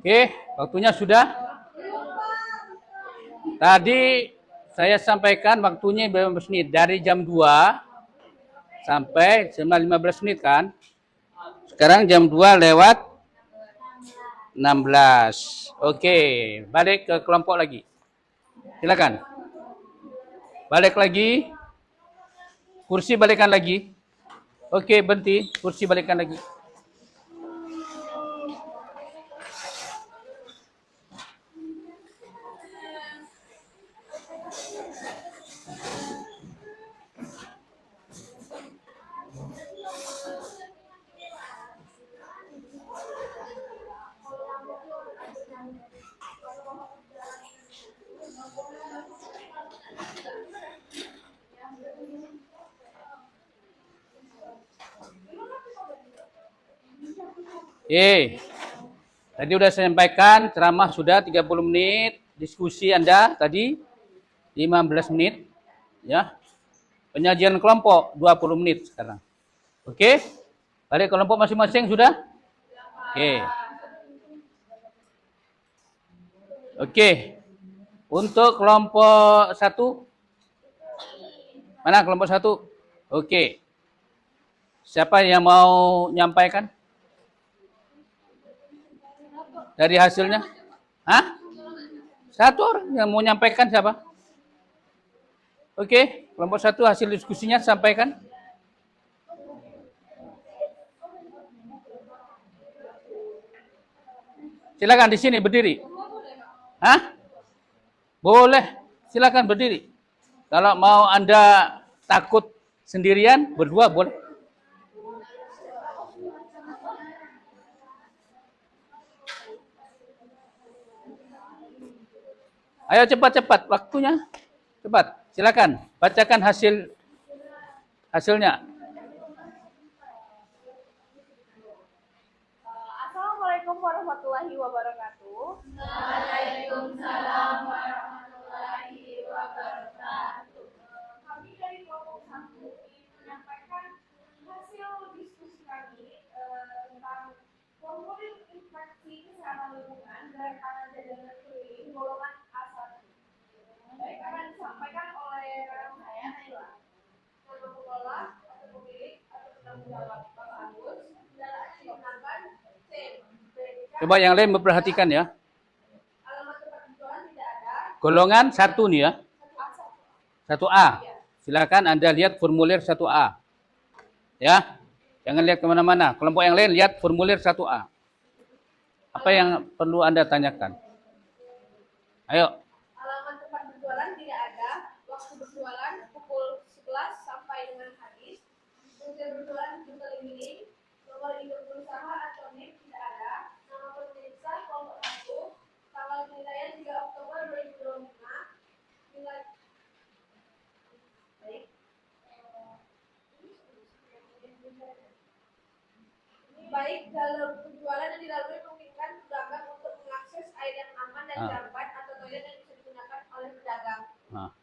Oke, waktunya sudah. Tadi saya sampaikan waktunya 15 menit. Dari jam 2 sampai jam 15 menit kan. Sekarang jam 2 lewat 16. Oke, balik ke kelompok lagi. Silakan. Balik lagi. Kursi balikan lagi. Oke, berhenti. Kursi balikan lagi. Tadi sudah saya sampaikan ceramah sudah 30 menit, diskusi Anda tadi 15 menit, ya. Penyajian kelompok 20 menit sekarang. Oke? Balik kelompok masing-masing sudah? Oke. Untuk kelompok 1, mana kelompok 1? Oke. Siapa yang mau menyampaikan? Dari hasilnya? Hah? Satu orang yang mau menyampaikan siapa? Oke, kelompok 1 hasil diskusinya sampaikan. Silakan di sini berdiri. Hah? Boleh, silakan berdiri. Kalau mau Anda takut sendirian, berdua boleh. Ayo cepat-cepat waktunya. Cepat, silakan bacakan hasilnya. Assalamualaikum warahmatullahi wabarakatuh. Waalaikumsalam warahmatullahi wabarakatuh. Kami dari kelompok 1 ingin menyampaikan hasil diskusi kami tentang formulir inspeksi kesehatan lingkungan gerakan jajanan keliling golongan A1. Baik, akan disampaikan oleh rekan saya Naila. Nama pengelola atau pemilik atau penanggung jawab Bapak Agus. Kendaraan yang digunakan C. Coba yang lain memperhatikan ya. Alamat tempat penjualan tidak ada. Golongan 1 nih ya. 1A. Silakan Anda lihat formulir 1A. Ya. Jangan lihat kemana-mana. Kelompok yang lain lihat formulir 1A. Apa yang perlu Anda tanyakan? Ayo. Alamat tempat berjualan tidak ada. Waktu berjualan pukul 11 sampai dengan habis. Fungsi berjualan tereliminir. Nomor induk berusaha atau NIK tidak ada. Nama pemirsa kelompok 1. Tanggal penilaian 3 Oktober 2025. Nilai baik. Baik jalur penjualan yang dilalui memungkinkan pedagang untuk mengakses air yang aman dan jambat atau toilet yang bisa digunakan oleh pedagang.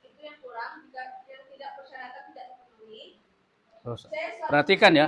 Itu yang kurang, jika yang tidak persyaratan tidak terpenuhi. Terus, perhatikan ya.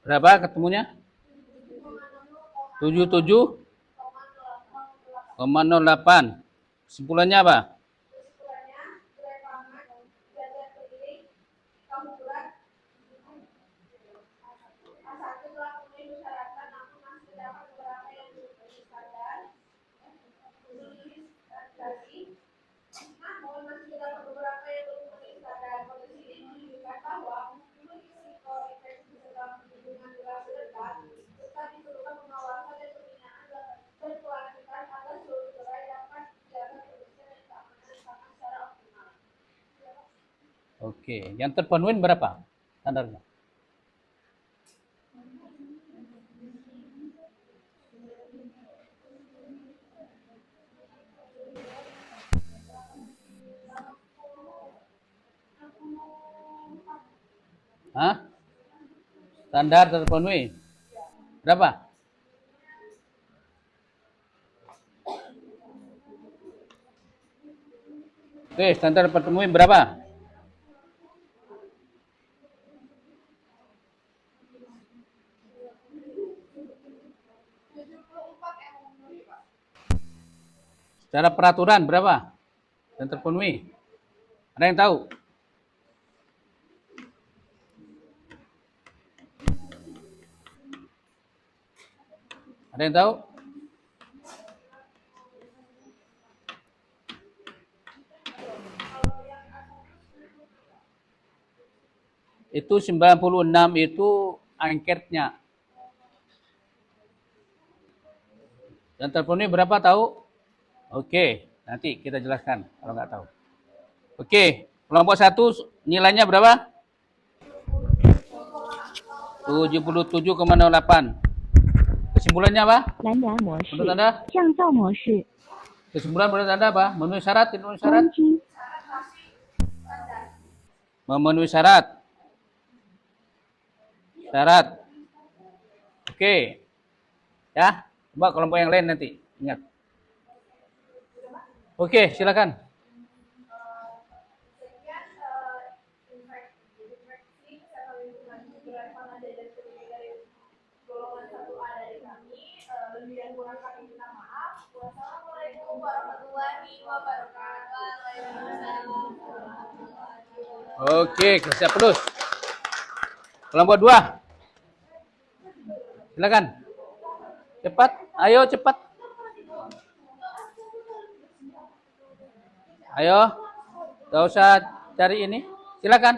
Berapa ketemunya? 77,08. Kesimpulannya apa? Kesimpulannya, gerai pangan, jajan keliling, kamu berat, A1 telah memenuhi persyaratan, namun masih terdapat beberapa yang belum memenuhi standar. Menulis lagi. Namun masih terdapat beberapa yang belum memenuhi standar. Kondisi ini menunjukkan bahwa meskipun risiko infeksi sedang dengan durasi dekat, tetap diperlukan pengawasan dan pembinaan dan pelantikan agar seluruh gerai dapat menjaga kebersihan dan keamanan pangan secara optimal. Oke, yang terpenuhi berapa standarnya? Hah? Standar terpenuhi. Berapa? Oke, standar terpenuhi berapa? Secara peraturan berapa? Dan terpenuhi. Ada yang tahu? Ada yang tahu? Itu 96 itu angketnya. Dan terpenuhi berapa tahu? Oke, nanti kita jelaskan kalau nggak tahu. Oke, kelompok 1 nilainya berapa? 77,08. Kesimpulannya apa? 蓝牙模式 Menurut Anda? 降噪模式 Kesimpulan menurut Anda apa? Memenuhi syarat, tidak memenuhi syarat? 关机 Memenuhi syarat. Syarat. Oke. Ya, coba kelompok yang lain nanti. Ingat. Oke, silakan. Sekian infeksi kesehatan lingkungan gerai pangan jajan keliling dari golongan 1A dari kami. Lebih dan kurang kami minta maaf. Wassalamualaikum warahmatullahi wabarakatuh. Oke, siap terus. Kelompok 2. Silakan. Cepat, ayo cepat. Ayo. Gak usah cari ini. Silakan.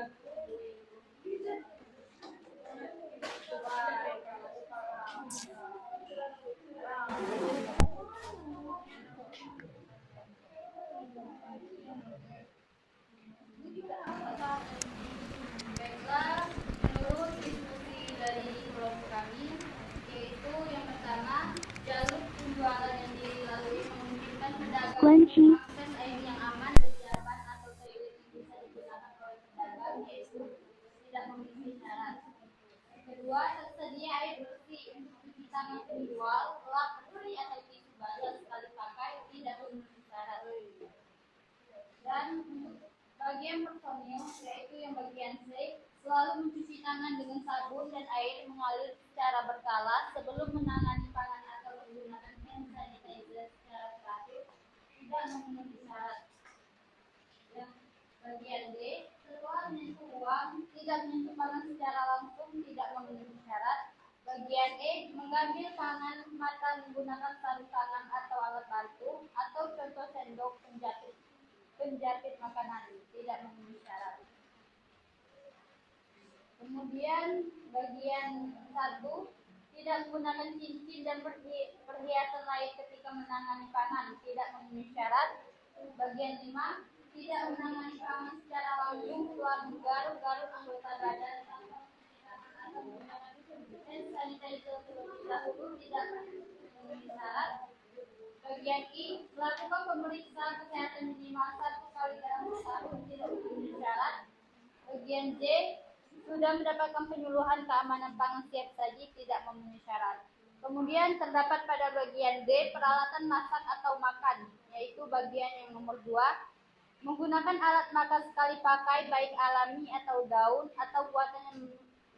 Baiklah, menurut diskusi dari kelompok kami, yaitu yang pertama, jalur penjualan yang dilalui memungkinkan pedagang 关机 mengakses air yang aman dan nyaman atau toilet yang bisa digunakan oleh pedagang, yaitu tidak memenuhi syarat. Kedua, tersedia air bersih untuk cuci tangan penjual, lap bersih atau tisu basah sekali pakai tidak memenuhi syarat. Dan untuk bagian personil, yaitu yang bagian C, selalu mencuci tangan dengan sabun dan air mengalir secara berkala sebelum menangani pangan atau menggunakan hand sanitizer secara teratur tidak memenuhi syarat. Yang bagian D, setelah menyentuh uang, tidak menyentuh pangan secara langsung tidak memenuhi syarat. Bagian E, mengambil pangan mata menggunakan sarung tangan atau alat bantu atau contoh sendok penjepit makanan tidak memenuhi syarat. Kemudian bagian 1, tidak menggunakan cincin dan perhiasan lain ketika menangani pangan tidak memenuhi syarat. Bagian 5, tidak menangani pangan secara langsung setelah menggaruk-garuk anggota badan atau menggunakan hand sanitizer terlebih dahulu tidak memenuhi syarat. Bagian I, melakukan pemeriksaan kesehatan minimal 1 kali dalam setahun tidak memenuhi syarat. Bagian J, sudah mendapatkan penyuluhan keamanan pangan siap saji tidak memenuhi syarat. Kemudian terdapat pada bagian D, peralatan masak atau makan, yaitu bagian yang nomor 2, menggunakan alat makan sekali pakai baik alami atau daun atau buatan yang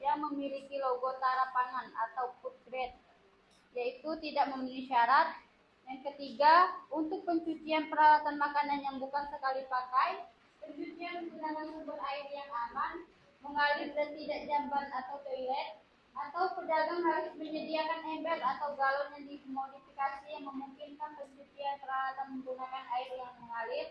yang memiliki logo tara pangan atau food grade, yaitu tidak memenuhi syarat. Yang ketiga, untuk pencucian peralatan makanan yang bukan sekali pakai, pencucian menggunakan sumber air yang aman, mengalir dan tidak jamban atau toilet, atau pedagang harus menyediakan ember atau galon yang dimodifikasi yang memungkinkan pencucian peralatan menggunakan air yang mengalir,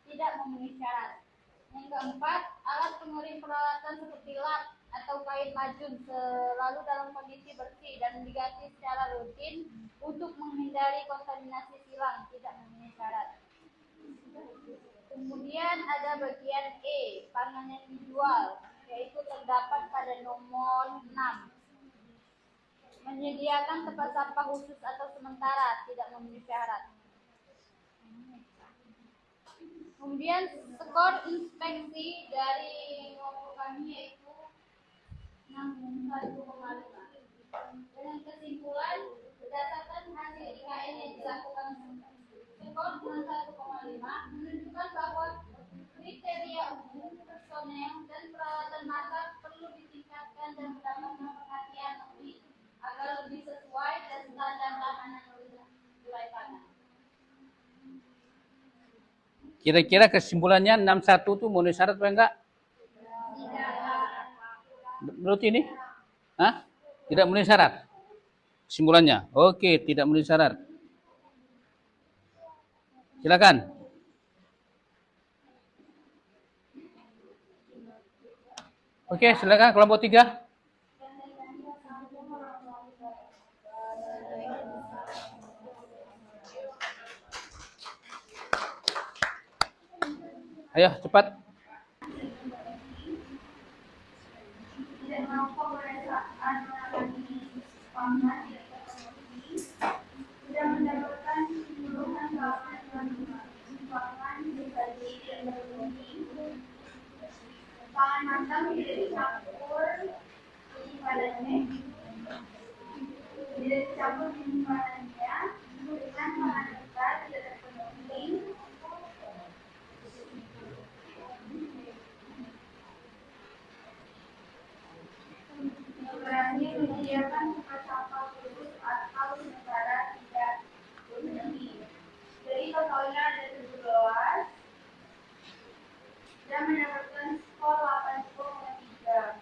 tidak memenuhi syarat. Yang keempat, alat pengering peralatan seperti lap atau kain majun selalu dalam kondisi bersih dan diganti secara rutin untuk menghindari kontaminasi silang, tidak memenuhi syarat. Kemudian ada bagian E, pangan yang dijual, yaitu terdapat pada nomor 6. Menyediakan tempat sampah khusus atau sementara, tidak memenuhi syarat. Kemudian skor inspeksi dari kelompok kami yaitu 61,5. Dengan kesimpulan berdasarkan hasil IKN yang dilakukan skor 61,5 menunjukkan bahwa kriteria umum personel dan peralatan masak perlu ditingkatkan dan mendapatkan perhatian lebih agar lebih sesuai dan standar keamanan wilayah pangan. Kira-kira kesimpulannya 61 tuh memenuhi syarat apa enggak? Menurut ini? Hah? Tidak memenuhi syarat? Kesimpulannya? Oke, tidak memenuhi syarat. Silakan. Oke, silakan kelompok 3. Ayo, cepat. Tidak mampu merasakan pangan tidak mendapatkan penyuluhan keamanan pangan dibagi dan berfungsi. Pangan matang tidak dicampur penyimpanan tidak dicampur penyimpanannya dengan pangan besar tidak terpenuhi. Berani menyediakan tempat sampah khusus atau sementara tidak memenuhi. Jadi totalnya ada 17 dan mendapatkan skor 80,3.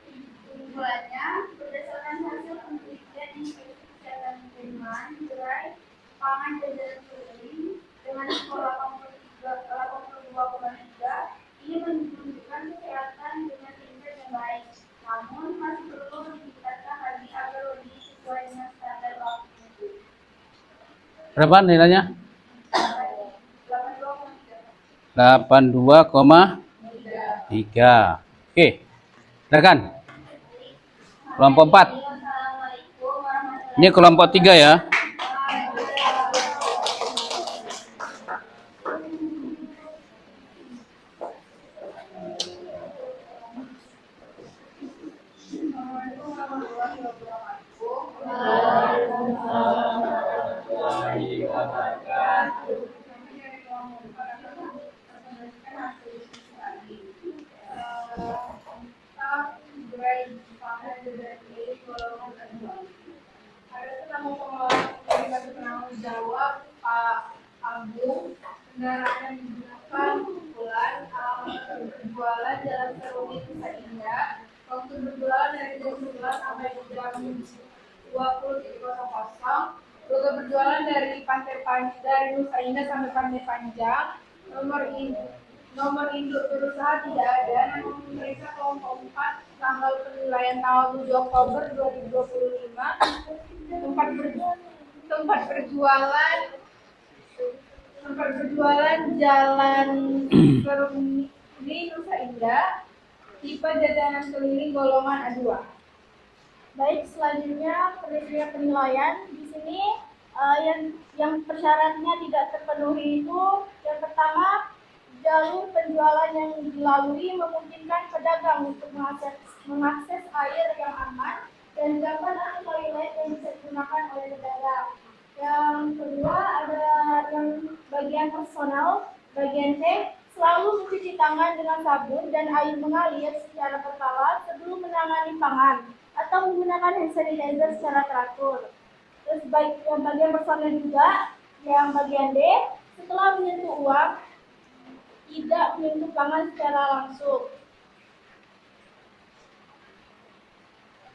Kesimpulannya, berdasarkan hasil penelitian Inspeksi Kesehatan Lingkungan gerai pangan jajaran keliling dengan skor 82,3, ini menunjukkan kesehatan dengan tingkat yang baik. Namun masih perlu ditingkatkan lagi agar lebih sesuai dengan standar baku mutu. Berapa nilainya? 82,3. Oke. Silakan. Kelompok 4. Ini kelompok 3 ya. Jawab Pak Agung, kendaraan yang digunakan bulan berjualan Jalan Seruni Nusa Indah, waktu berjualan dari jam 11 sampai jam 20.00, rute berjualan dari Pantai Panjang dari Nusa Indah sampai Pantai Panjang, nomor induk berusaha tidak ada, namun memeriksa kelompok 4 tanggal penilaian tanggal 7 Oktober 2025, tempat berjualan Jalan Seruni Nusa Indah, tipe jajanan keliling golongan A2. Baik, selanjutnya kriteria penilaian di sini yang persyaratnya tidak terpenuhi itu yang pertama, jalur penjualan yang dilalui memungkinkan pedagang untuk mengakses air yang aman dan jamban atau toilet yang bisa digunakan oleh pedagang. Yang kedua ada yang bagian personal, bagian C, selalu mencuci tangan dengan sabun dan air mengalir secara berkala sebelum menangani pangan atau menggunakan hand sanitizer secara teratur. Terus yang bagian personel juga, yang bagian D, setelah menyentuh uang, tidak menyentuh pangan secara langsung.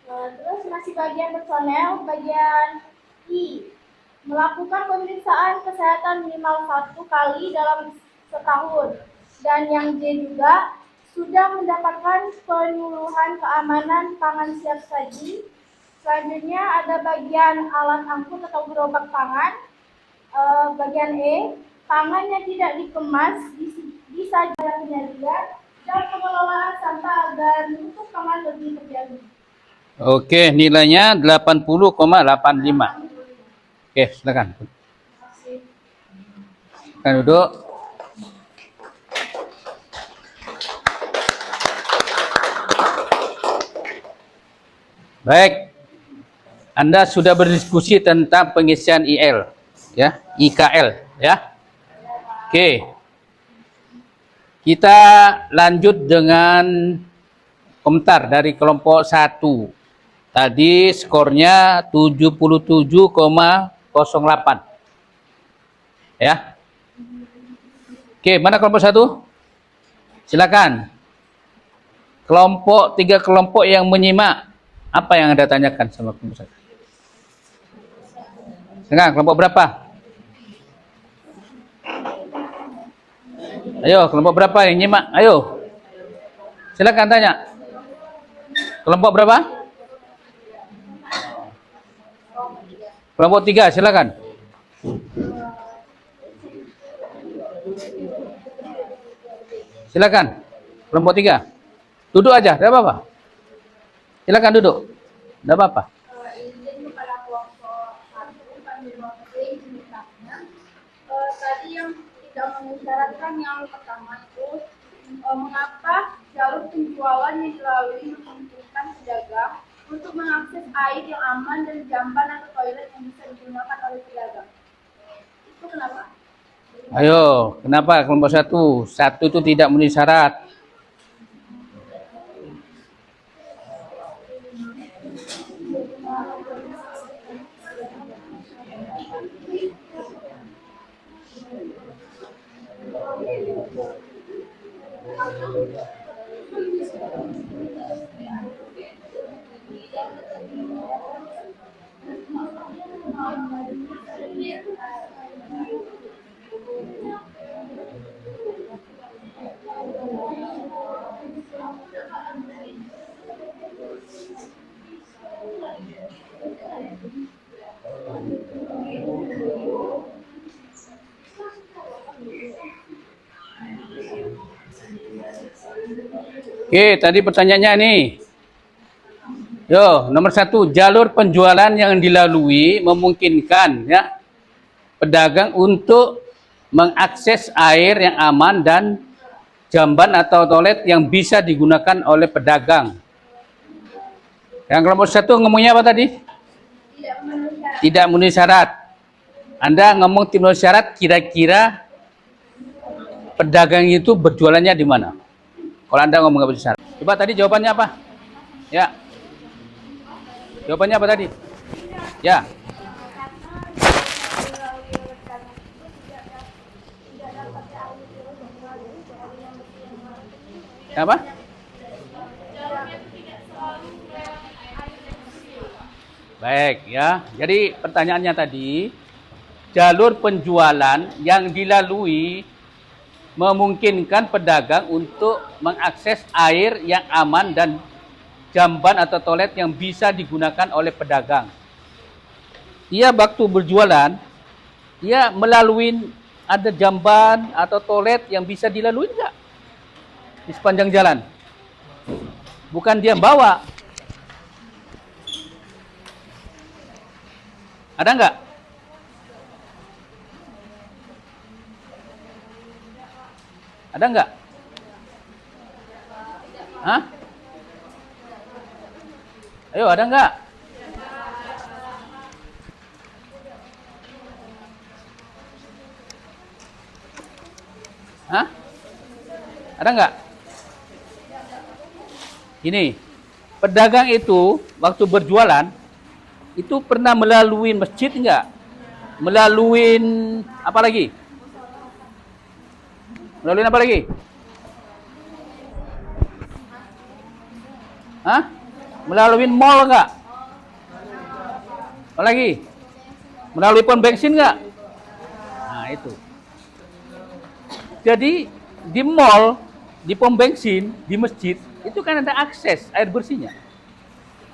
Terus masih bagian personel, bagian I, melakukan pemeriksaan kesehatan minimal 1 kali dalam setahun. Dan yang J juga, sudah mendapatkan penyuluhan keamanan pangan siap saji. Selanjutnya ada bagian alat angkut atau gerobak pangan. Bagian E, pangan yang tidak dikemas bisa jalan penyajian dan pengelolaan sampah agar mutu pangan lebih terjaga. Oke, nilainya 80,85. Oke, silakan. Silakan duduk. Baik. Anda sudah berdiskusi tentang pengisian IL, ya, IKL, ya. Oke. Kita lanjut dengan komentar dari kelompok 1. Tadi skornya 77,08. Ya. Oke, mana kelompok 1? Silakan. Tiga kelompok yang menyimak. Apa yang Anda tanyakan sama kelompok 1? Silakan, kelompok berapa? Ayo, kelompok berapa yang nyimak? Ayo. Silakan tanya. Kelompok berapa? Kelompok 3, silakan. Silakan. Kelompok 3. Duduk aja, tidak apa-apa. Silakan duduk. Tidak apa-apa. Izin kepada kelompok 1, kami mengerti jenisnya. Tadi yang tidak mengisyaratkan yang pertama itu, mengapa jalur penjualan yang dilalui memungkinkan pedagang untuk mengakses air yang aman dan jamban atau toilet yang bisa digunakan oleh pedagang. Itu kenapa? Ayo, kenapa kelompok 1? 1 itu tidak memenuhi syarat. Oke, tadi pertanyaannya nih. Yo, nomor 1, jalur penjualan yang dilalui memungkinkan ya pedagang untuk mengakses air yang aman dan jamban atau toilet yang bisa digunakan oleh pedagang. Yang kelompok 1 ngomongnya apa tadi? Tidak memenuhi syarat. Anda ngomong tidak memenuhi syarat, kira-kira pedagang itu berjualannya di mana? Kalau Anda ngomong nggak memenuhi syarat. Coba tadi jawabannya apa? Ya. Jawabannya apa tadi? Ya. Apa? Baik ya. Jadi pertanyaannya tadi, jalur penjualan yang dilalui memungkinkan pedagang untuk mengakses air yang aman dan jamban atau toilet yang bisa digunakan oleh pedagang. Ia waktu berjualan, ia melalui ada jamban atau toilet yang bisa dilalui enggak? Di sepanjang jalan. Bukan dia bawa. Ada enggak? Ada enggak? Hah? Ayo, ada enggak? Hah? Ada enggak? Ini, pedagang itu waktu berjualan itu pernah melalui masjid enggak? Melalui apa lagi? Melalui apa lagi? Hah? Melalui mall enggak? Apa lagi? Melalui pom bensin enggak? Nah, itu. Jadi di mall, di pom bensin, di masjid itu kan ada akses air bersihnya.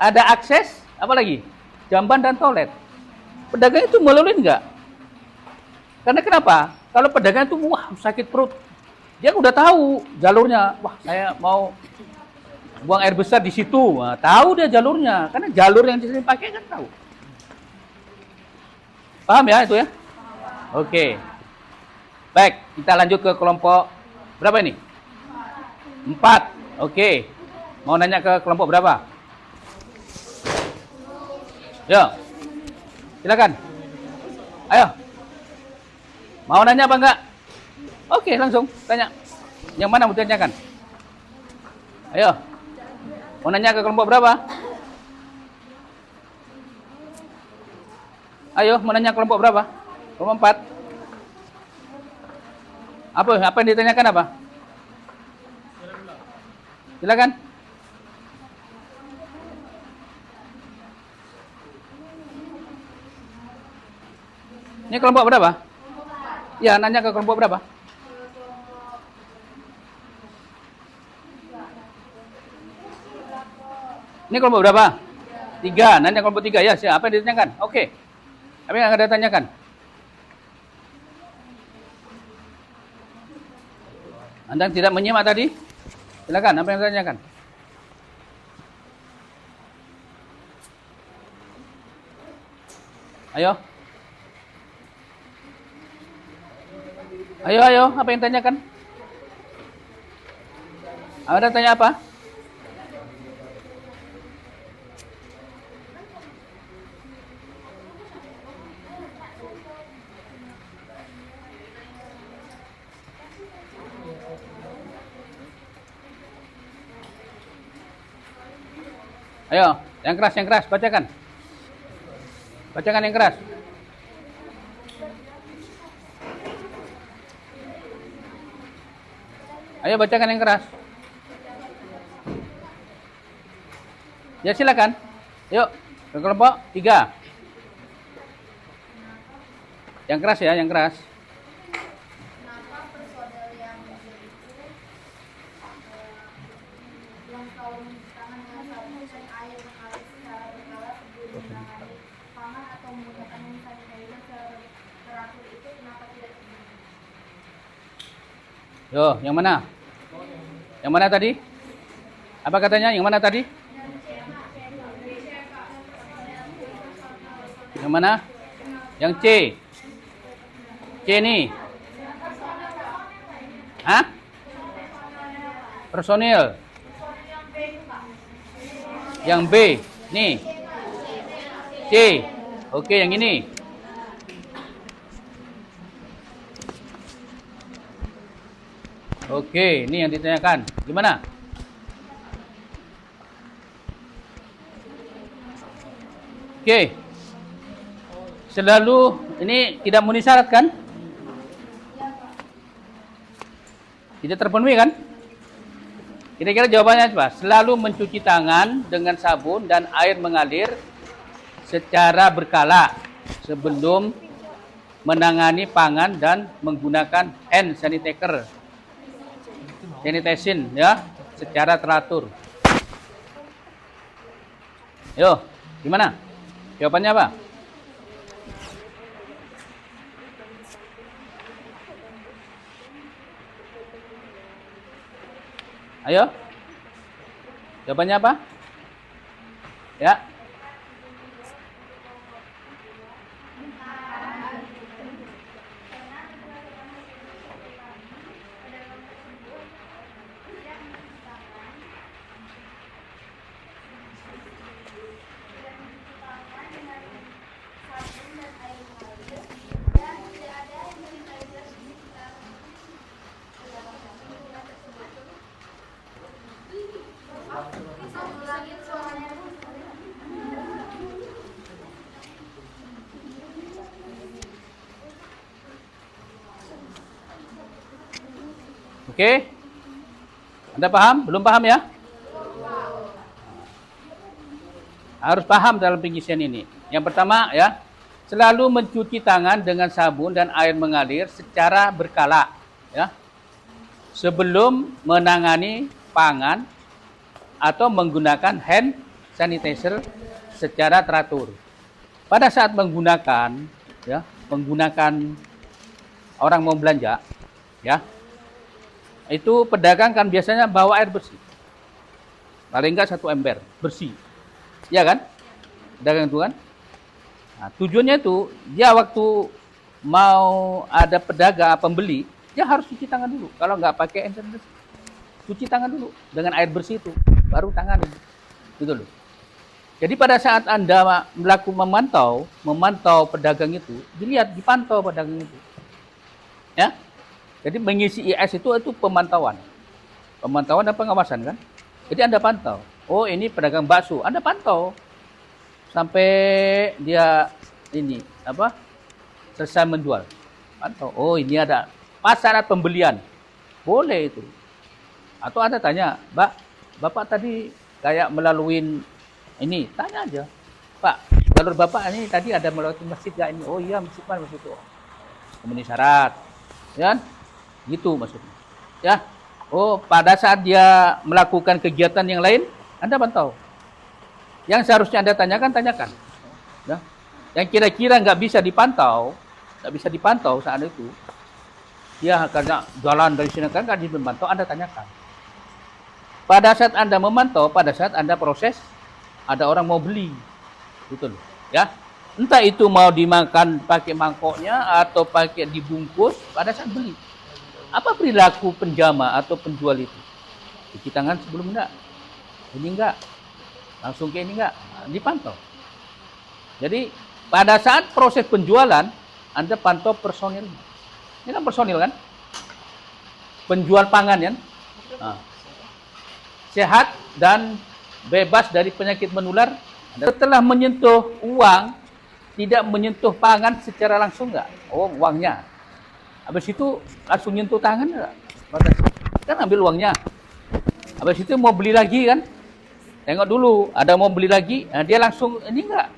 Ada akses apa lagi? Jamban dan toilet. Pedagang itu melalui enggak? Karena kenapa? Kalau pedagang itu wah sakit perut, dia udah tahu jalurnya. Wah, saya mau buang air besar di situ. Nah, tahu dia jalurnya, karena jalur yang disini pakai kan tahu. Paham ya itu ya? Oke. Baik, kita lanjut ke kelompok berapa ini? 4. Oke. Mau nanya ke kelompok berapa? Yo. Silakan. Ayo. Mau nanya apa enggak? Oke, langsung tanya. Yang mana mau ditanyakan? Ayo. Mau nanya ke kelompok berapa? Ayo, mau nanya kelompok berapa? Kelompok 4. Apa yang ditanyakan apa? Silakan. Ini kelompok berapa? Ya, nanya ke kelompok berapa? Ini kelompok berapa? 3. Nanya kelompok 3 ya. Siapa yang ditanyakan? Oke. Apa yang ada tanyakan? Anda tidak menyimak tadi? Silakan, apa yang ditanyakan? Ayo. Ayo, apa yang ditanyakan? Anda tanya apa? Ayo, yang keras, bacakan. Bacakan yang keras. Ayo, bacakan yang keras. Ya, silakan. Yuk, ke kelompok 3. Yang keras ya, yang keras. Kenapa personel yang kaum tangan dengan sabun dan air mengalir secara berkala sebelum menangani pangan atau menggunakan hand sanitizer secara teratur itu kenapa tidak terjadi? Yo, yang mana? Yang mana tadi? Apa katanya? Yang mana tadi? Yang mana? Yang C. C nih. Hah? Personil. Yang B. Nih. C. Oke, yang ini. Oke, ini yang ditanyakan. Gimana? Oke. Selalu ini tidak memenuhi syarat kan? Tidak terpenuhi kan? Kira-kira jawabannya apa? Selalu mencuci tangan dengan sabun dan air mengalir secara berkala sebelum menangani pangan dan menggunakan hand sanitizer. Sanitizing ya, secara teratur. Yo, gimana? Jawabannya apa? Ayo. Jawabannya apa? Ya. Oke? Anda paham? Belum paham ya? Harus paham dalam pengisian ini. Yang pertama ya, selalu mencuci tangan dengan sabun dan air mengalir secara berkala ya. Sebelum menangani pangan atau menggunakan hand sanitizer secara teratur. Pada saat menggunakan ya, orang mau belanja ya. Itu pedagang kan biasanya bawa air bersih. Paling enggak 1 ember bersih. Ya kan? Pedagang itu kan. Nah, tujuannya itu dia waktu mau ada pedagang pembeli, dia harus cuci tangan dulu. Kalau nggak pakai hand sanitizer, cuci tangan dulu dengan air bersih itu, baru tangani. Gitu loh. Jadi pada saat Anda memantau pedagang itu, dipantau pedagang itu. Ya. Jadi mengisi IS itu pemantauan. Pemantauan dan pengawasan kan? Jadi Anda pantau. Oh, ini pedagang bakso, Anda pantau sampai dia selesai menjual. Pantau. Oh, ini ada pas syarat pembelian. Boleh itu. Atau Anda tanya, "Mbak, Bapak tadi kayak melalui ini?" Tanya aja. "Pak, jalur Bapak ini tadi ada melalui masjid enggak ini?" "Oh iya, masjid mana masjid itu?" Memenuhi syarat. Ya kan? Gitu maksudnya. Ya. Oh, pada saat dia melakukan kegiatan yang lain, Anda pantau. Yang seharusnya Anda tanyakan. Ya. Yang kira-kira nggak bisa dipantau saat itu, dia karena jalan dari sini kan nggak dipantau, Anda tanyakan. Pada saat Anda memantau, pada saat Anda proses, ada orang mau beli, gitu loh. Ya, entah itu mau dimakan pakai mangkoknya atau pakai dibungkus, pada saat beli. Apa perilaku penjama atau penjual itu? Cuci tangan sebelum enggak? Ini enggak? Langsung ke ini enggak? Dipantau. Jadi pada saat proses penjualan, Anda pantau personil. Ini kan personil kan? Penjual pangan kan? Nah. Sehat dan bebas dari penyakit menular. Setelah menyentuh uang, tidak menyentuh pangan secara langsung enggak? Oh, uangnya. Habis itu langsung nyentuh tangan enggak? Kan ambil uangnya. Habis itu mau beli lagi kan? Tengok dulu, ada mau beli lagi, nah dia langsung ini enggak?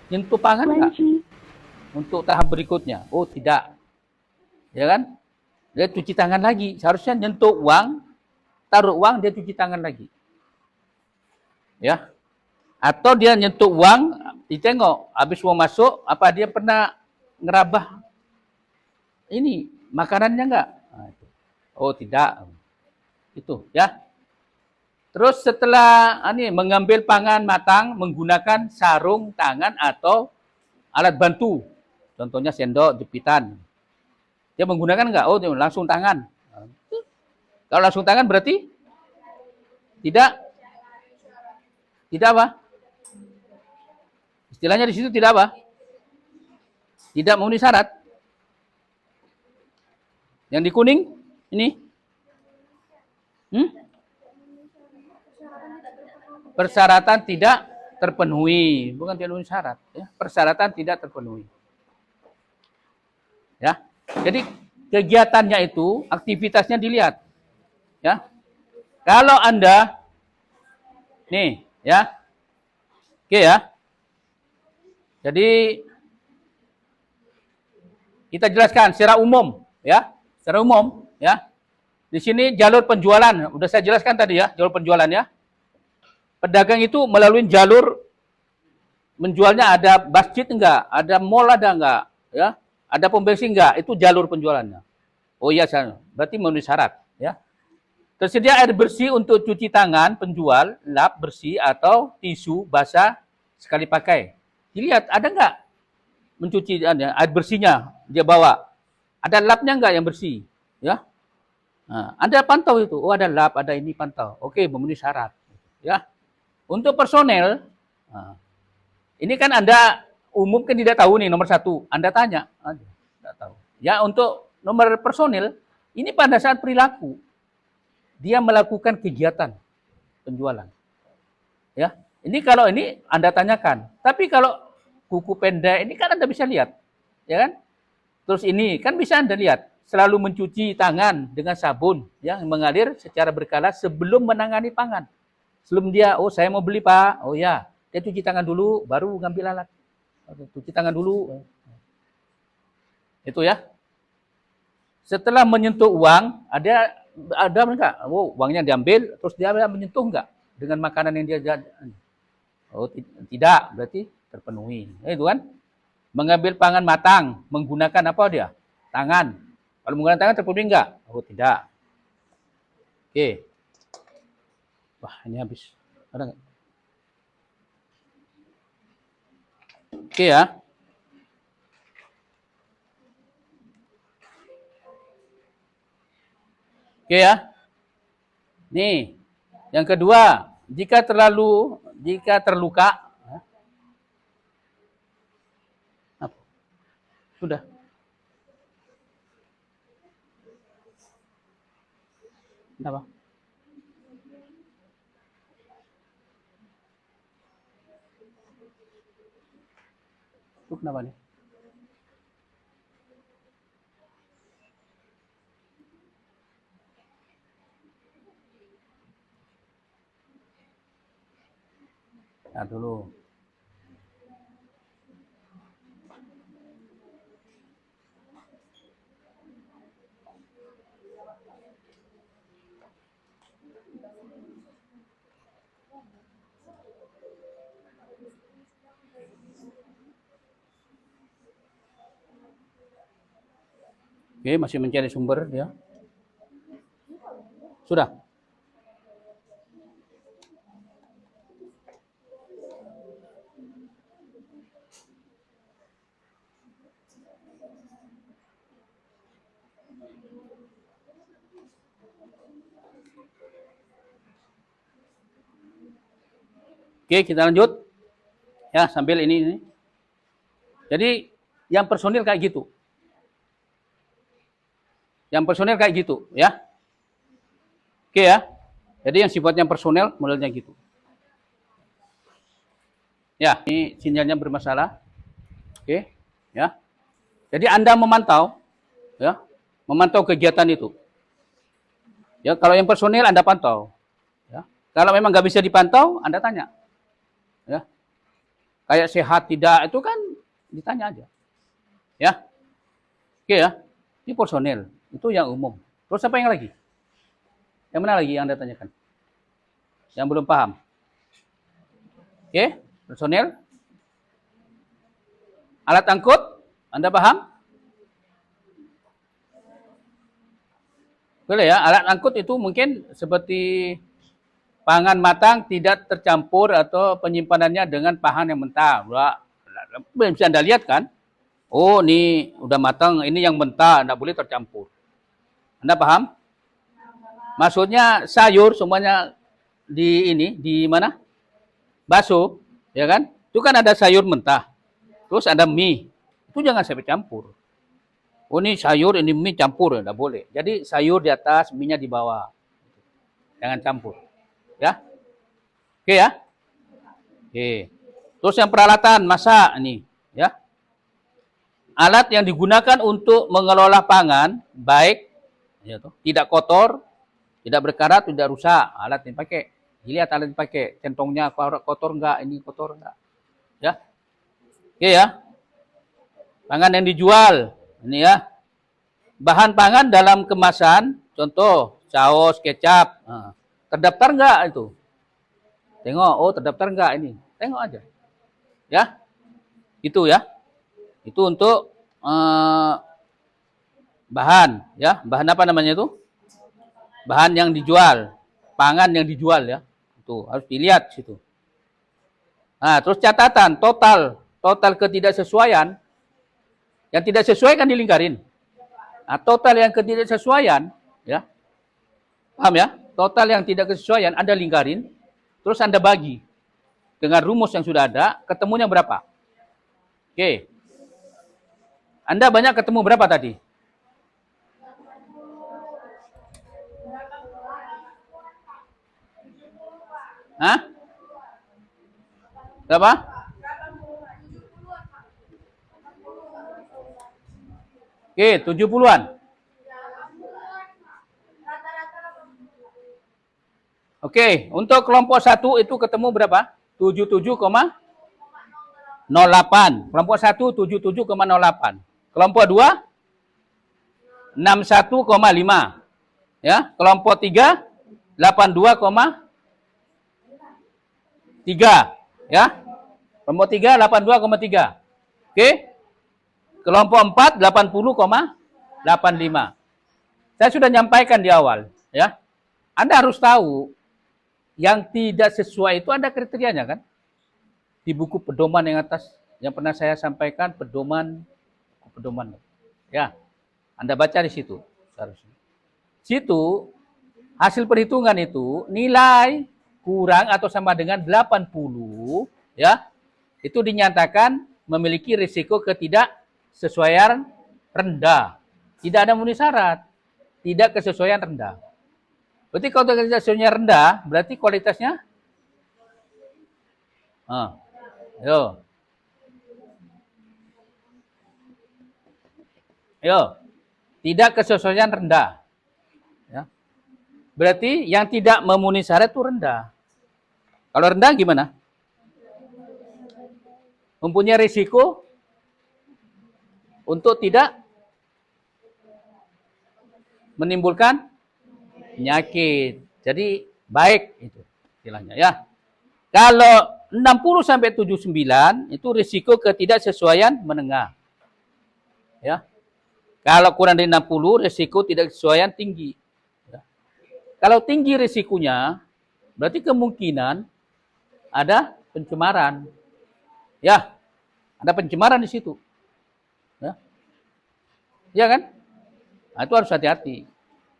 Nyentuh pangan enggak? Untuk tahap berikutnya. Oh, tidak. Ya kan? Dia cuci tangan lagi. Seharusnya nyentuh uang, taruh uang, dia cuci tangan lagi. Ya. Atau dia nyentuh uang, ditengok, habis uang masuk, apa dia pernah ngerabah ini makanannya enggak? Nah, itu. Oh, tidak. Itu, ya. Terus setelah mengambil pangan matang menggunakan sarung tangan atau alat bantu. Contohnya sendok, jepitan. Dia menggunakan enggak? Oh, langsung tangan. Kalau langsung tangan berarti tidak apa? Istilahnya di situ tidak apa? Tidak memenuhi syarat. Yang di kuning ini? Persyaratan tidak terpenuhi, bukan tidak memenuhi syarat. Ya. Persyaratan tidak terpenuhi. Ya, jadi kegiatannya itu, aktivitasnya dilihat. Ya, kalau Anda, nih, ya, oke ya. Jadi kita jelaskan secara umum, ya. Secara umum, ya. Di sini jalur penjualan, udah saya jelaskan tadi ya, jalur penjualan ya. Pedagang itu melalui jalur menjualnya ada masjid enggak, ada mall ada enggak, ya. Ada pom bensin enggak, itu jalur penjualannya. Oh iya, berarti memenuhi syarat, ya. Tersedia air bersih untuk cuci tangan penjual, lap bersih atau tisu basah sekali pakai. Dilihat ada enggak mencuci air bersihnya dia bawa. Ada lapnya enggak yang bersih, ya. Nah, Anda pantau itu. Oh, ada lap, ada ini pantau. Oke, memenuhi syarat. Ya. Untuk personel, nah, ini kan Anda umum kan tidak tahu nih nomor 1. Anda tanya, tidak tahu. Ya, untuk nomor personel, ini pada saat perilaku. Dia melakukan kegiatan penjualan. Ya. Ini kalau ini Anda tanyakan. Tapi kalau kuku pendek ini kan Anda bisa lihat. Ya kan? Terus ini kan bisa Anda lihat. selalu mencuci tangan dengan sabun yang mengalir secara berkala sebelum menangani pangan. Sebelum dia, oh saya mau beli Pak, oh ya, dia cuci tangan dulu, baru ngambil alat. Cuci tangan dulu. Itu ya. Setelah menyentuh uang, ada enggak? Oh, uangnya diambil, terus dia menyentuh enggak dengan makanan yang dia. Oh, tidak, berarti terpenuhi. Itu kan? Mengambil pangan matang, menggunakan apa dia? Tangan. Kalau menggunakan tangan terpenuhi enggak? Oh, tidak. Oke. Wah, ini habis. Ada enggak? Oke ya. Oke ya. Nih, yang kedua, jika terluka, apa? Sudah. Kenapa? Itu kenapa nih? Nah, dulu. Oke, masih mencari sumber ya. Sudah. Oke, kita lanjut. Ya, sambil ini. Jadi, yang personil kayak gitu. Yang personel kayak gitu, ya. Oke ya. Jadi yang sifatnya personel modelnya gitu. Ya, ini sinyalnya bermasalah. Oke, ya. Jadi Anda memantau, ya, memantau kegiatan itu. Ya, kalau yang personel Anda pantau. Ya. Kalau memang nggak bisa dipantau, Anda tanya. Ya. Kayak sehat tidak itu kan ditanya aja. Ya. Oke ya. Ini personel. Itu yang umum. Terus apa yang lagi? Yang mana lagi yang Anda tanyakan? Yang belum paham? Oke, personel. Alat angkut, Anda paham? Boleh ya, alat angkut itu mungkin seperti pangan matang tidak tercampur atau penyimpanannya dengan pangan yang mentah. Bisa Anda lihat kan? Oh, ini udah matang, ini yang mentah, Anda boleh tercampur. Anda paham? Maksudnya sayur semuanya di mana? Bakso, ya kan? Itu kan ada sayur mentah. Terus ada mie. Itu jangan sampai campur. Oh, ini sayur, ini mie campur, enggak boleh. Jadi sayur di atas, mie-nya di bawah. Jangan campur. Ya? Oke ya? Oke. Terus yang peralatan masak ini, ya. Alat yang digunakan untuk mengelola pangan baik ya toh, tidak kotor, tidak berkarat, tidak rusak. Alat yang dipakai. Dilihat alat yang dipakai, centongnya kotor enggak, ini kotor enggak. Ya. Oke ya. Pangan yang dijual. Ini ya. Bahan pangan dalam kemasan, contoh saus, kecap. Nah, terdaftar enggak itu? Tengok, oh terdaftar enggak ini? Tengok aja. Ya. Itu ya. Itu untuk bahan ya. Bahan apa namanya itu? Bahan yang dijual. Pangan yang dijual ya. Itu harus dilihat situ. Nah, terus catatan total ketidaksesuaian. Yang tidak sesuai kan dilingkarin. Nah, total yang ketidaksesuaian ya. Paham ya? Total yang tidak kesesuaian Anda lingkarin, terus Anda bagi dengan rumus yang sudah ada, ketemunya berapa? Oke. Anda banyak ketemu berapa tadi? Hah? Berapa? Oke, 70-an. Oke, untuk kelompok 1 itu ketemu berapa? 77,08. Kelompok 1 77,08. Kelompok 2 61,5. Ya, kelompok 3 82,3. Ya. Kelompok 3 82,3. Oke. Kelompok 4 80,85. Saya sudah nyampaikan di awal, ya. Anda harus tahu yang tidak sesuai itu ada kriterianya kan? Di buku pedoman yang atas yang pernah saya sampaikan, pedoman. Ya. Anda baca di situ seharusnya. Situ hasil perhitungan itu nilai kurang atau sama dengan 80, ya. Itu dinyatakan memiliki risiko ketidaksesuaian rendah. Tidak ada memenuhi syarat. Tidak kesesuaian rendah. Berarti kalau ketidaksesuaiannya rendah, berarti kualitasnya tidak kesesuaian rendah. Ya. Berarti yang tidak memenuhi syarat itu rendah. Kalau rendah gimana? Mempunyai risiko untuk tidak menimbulkan penyakit. Jadi baik itu istilahnya ya. Kalau 60 sampai 79 itu risiko ketidaksesuaian menengah. Ya. Kalau kurang dari 60 risiko tidak kesesuaian tinggi. Ya. Kalau tinggi risikonya berarti kemungkinan ada pencemaran. Ya. Ada pencemaran di situ. Ya. Ya kan? Nah, itu harus hati-hati.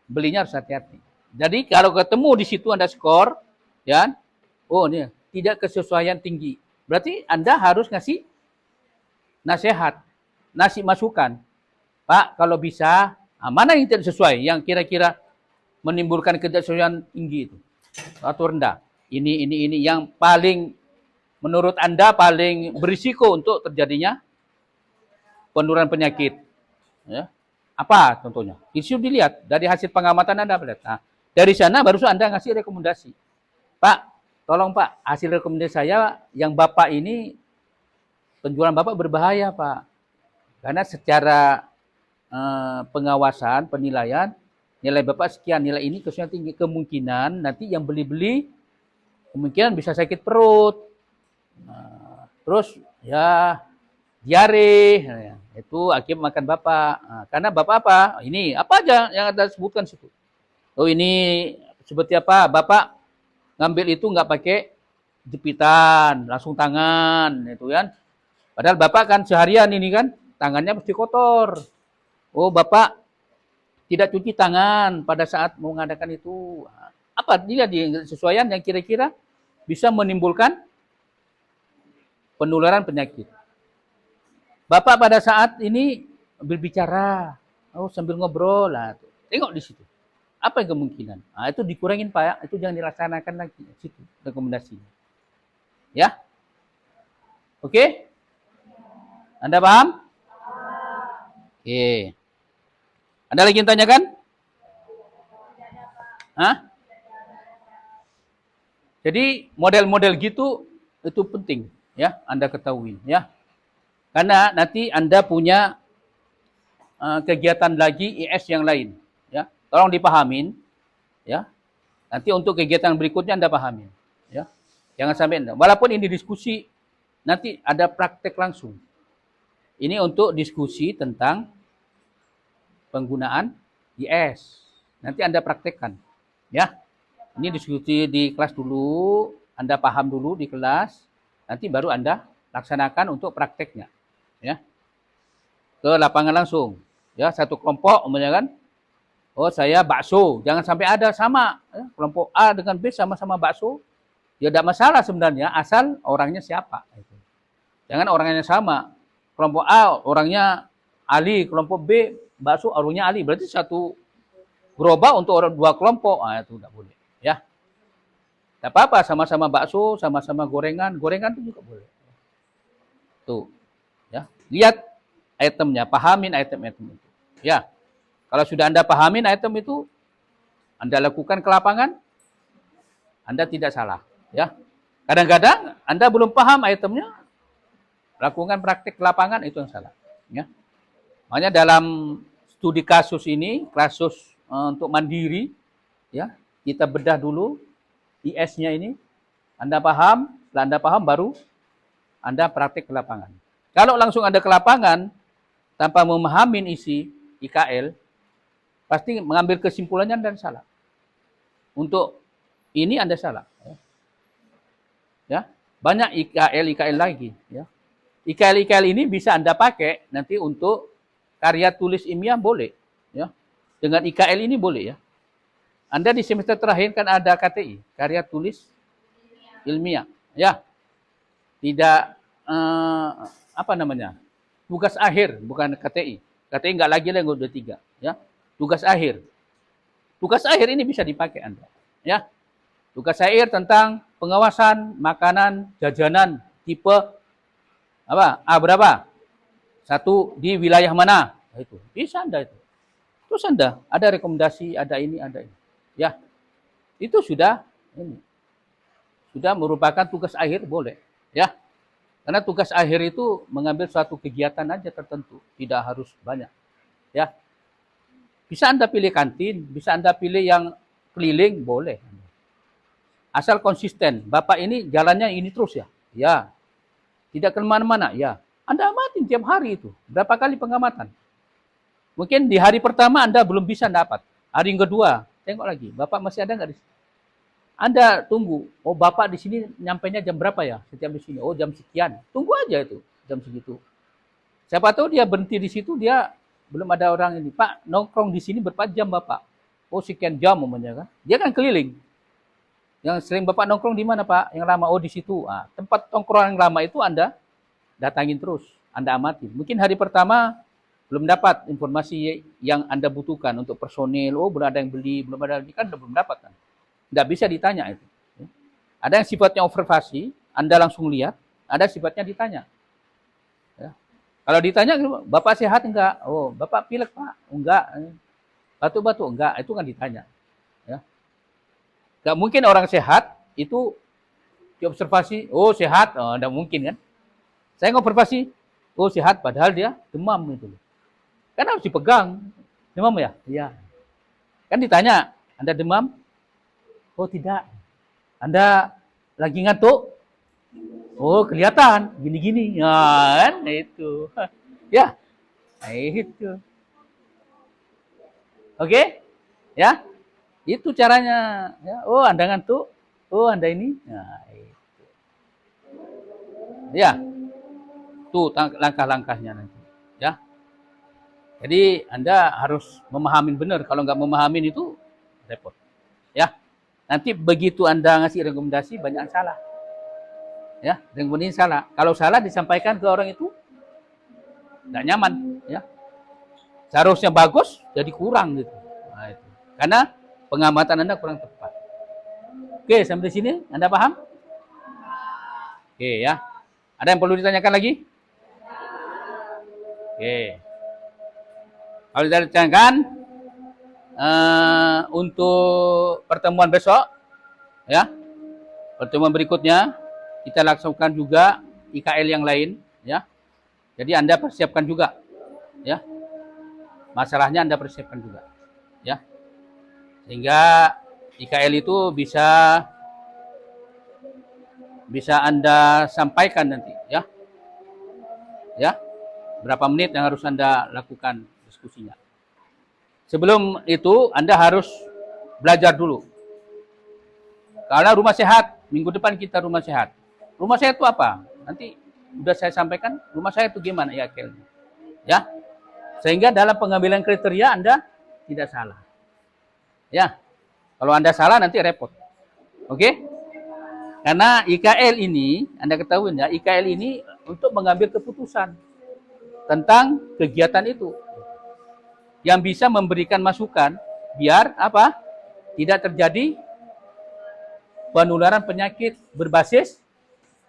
Belinya harus hati-hati. Jadi kalau ketemu di situ Anda skor, ya, oh ini tidak kesesuaian tinggi. Berarti Anda harus ngasih nasihat, ngasih masukan. Pak, kalau bisa, mana yang tidak sesuai, yang kira-kira menimbulkan ketidaksesuaian tinggi itu atau rendah. Ini yang paling menurut Anda paling berisiko untuk terjadinya penurunan penyakit. Ya. Apa contohnya? Isu dilihat dari hasil pengamatan Anda. Nah, dari sana baru Anda ngasih rekomendasi. Pak, tolong Pak, hasil rekomendasi saya yang Bapak ini penjualan Bapak berbahaya Pak. Karena secara pengawasan, penilaian, nilai Bapak sekian, nilai ini kesesuaian tinggi. Kemungkinan nanti yang beli-beli kemungkinan bisa sakit perut. Nah, terus ya diare, nah, itu akibat makan Bapak. Nah, karena Bapak apa? Ini apa aja yang Anda sebutkan situ. Oh ini seperti apa? Bapak ngambil itu nggak pakai jepitan, langsung tangan, itu kan. Padahal Bapak kan seharian ini kan, tangannya pasti kotor. Oh Bapak tidak cuci tangan pada saat mau mengadakan itu. Apa dia di sesuaian yang kira-kira bisa menimbulkan penularan penyakit. Bapak pada saat ini berbicara, sambil ngobrol lah. Tengok di situ. Apa yang kemungkinan? Nah, itu dikurangin Pak, itu jangan dilaksanakan lagi. Situ rekomendasinya. Ya? Oke? Anda paham? Oke. Anda lagi yang tanyakan? Hah? Jadi model-model gitu itu penting ya Anda ketahui ya. Karena nanti Anda punya kegiatan lagi IS yang lain ya. Tolong dipahamin ya. Nanti untuk kegiatan berikutnya Anda pahamin ya. Jangan sampai walaupun ini diskusi nanti ada praktek langsung. Ini untuk diskusi tentang penggunaan IS. Nanti Anda praktekkan ya. Ini diskusi di kelas dulu, Anda paham dulu di kelas, nanti baru Anda laksanakan untuk prakteknya. Ya. Ke lapangan langsung. Ya, satu kelompok umumnya kan. Oh, saya bakso, jangan sampai ada sama ya. Kelompok A dengan B sama-sama bakso. Ya tidak masalah sebenarnya, asal orangnya siapa. Jangan orangnya sama. Kelompok A orangnya Ali, kelompok B bakso orangnya Ali. Berarti satu gerobak untuk orang dua kelompok. Itu tidak boleh. Ya, tidak apa-apa, sama-sama bakso, sama-sama gorengan itu juga boleh. Tuh, ya, lihat itemnya, pahamin item-item itu. Ya, kalau sudah Anda pahamin item itu, Anda lakukan ke lapangan, Anda tidak salah. Ya, kadang-kadang Anda belum paham itemnya, lakukan praktik lapangan itu yang salah. Ya, makanya dalam studi kasus ini, kasus untuk mandiri, ya kita bedah dulu IS-nya ini. Anda paham, setelah Anda paham baru Anda praktik ke lapangan. Kalau langsung Anda ke lapangan tanpa memahami isi IKL, pasti mengambil kesimpulannya dan salah. Untuk ini Anda salah. Ya, banyak IKL lagi. Ya, IKL ini bisa Anda pakai nanti untuk karya tulis ilmiah boleh. Ya, dengan IKL ini boleh ya. Anda di semester terakhir kan ada KTI, karya tulis ilmiah. Ya, tidak apa namanya? Tugas akhir, bukan KTI. KTI nggak lagi lah, udah 3. Ya, tugas akhir. Tugas akhir ini bisa dipakai Anda. Ya, tugas akhir tentang pengawasan makanan, jajanan, tipe apa? A berapa? 1 di wilayah mana? Itu bisa Anda itu. Terus Anda ada rekomendasi, ada ini, ada ini. Ya, itu sudah ini. Sudah merupakan tugas akhir boleh. Ya, karena tugas akhir itu mengambil suatu kegiatan aja tertentu, tidak harus banyak. Ya, bisa Anda pilih kantin, bisa Anda pilih yang keliling, boleh. Asal konsisten. Bapak ini jalannya ini terus ya. Ya. Tidak kemana-mana. Ya. Anda amatin tiap hari itu. Berapa kali pengamatan. Mungkin di hari pertama Anda belum bisa dapat. Hari yang kedua, tengok lagi. Bapak masih ada nggak di sini? Anda tunggu. Oh, Bapak di sini nyampainya jam berapa ya? Setiap di sini. Oh, jam sekian. Tunggu aja itu. Jam segitu. Siapa tahu dia berhenti di situ, dia belum ada orang ini. Pak, nongkrong di sini berapa jam Bapak? Oh, sekian jam umumnya kan. Dia kan keliling. Yang sering Bapak nongkrong di mana Pak? Yang lama, oh di situ. Ah, tempat nongkrong yang lama itu Anda datangin terus. Anda amati. Mungkin hari pertama belum dapat informasi yang Anda butuhkan untuk personil. Oh, belum ada yang beli, belum ada yang kan belum dapat kan. Tidak bisa ditanya itu. Ada yang sifatnya observasi, Anda langsung lihat. Ada sifatnya ditanya. Ya. Kalau ditanya, Bapak sehat enggak? Oh, Bapak pilek Pak? Enggak. Batuk-batuk? Enggak. Itu kan ditanya. Ya. Gak mungkin orang sehat itu diobservasi, oh sehat, oh, enggak mungkin kan. Saya ngobservasi, oh sehat, padahal dia demam itu. Kan harus dipegang. Demam ya? Iya. Kan ditanya, Anda demam? Oh tidak. Anda lagi ngantuk? Oh kelihatan, gini-gini. Nah, kan itu. Ya, itu. Oke? Ya. Itu caranya. Ya. Oh, Anda ngantuk. Oh, Anda ini. Nah, itu. Ya. Itu langkah-langkahnya nanti. Ya. Jadi, Anda harus memahami benar. Kalau nggak memahami itu, repot. Ya. Nanti begitu Anda ngasih rekomendasi, banyak yang salah. Ya, rekomendasi salah. Kalau salah, disampaikan ke orang itu, nggak nyaman. Ya. Seharusnya bagus, jadi kurang gitu. Nah, itu. Karena pengamatan Anda kurang tepat. Oke, sampai di sini Anda paham? Oke ya. Ada yang perlu ditanyakan lagi? Oke. Kalau ditanyakan untuk pertemuan besok, ya, pertemuan berikutnya kita laksanakan juga IKL yang lain, ya. Jadi Anda persiapkan juga, ya. Masalahnya Anda persiapkan juga, ya. Sehingga IKL itu bisa Anda sampaikan nanti, ya. Ya. Berapa menit yang harus Anda lakukan diskusinya. Sebelum itu Anda harus belajar dulu. Karena rumah sehat, minggu depan kita rumah sehat. Rumah sehat itu apa? Nanti sudah saya sampaikan, rumah sehat itu gimana IKL-nya. Ya. Sehingga dalam pengambilan kriteria Anda tidak salah. Ya, kalau Anda salah nanti repot. Oke? Karena IKL ini, Anda ketahui ya, IKL ini untuk mengambil keputusan tentang kegiatan itu. Yang bisa memberikan masukan biar apa? Tidak terjadi penularan penyakit berbasis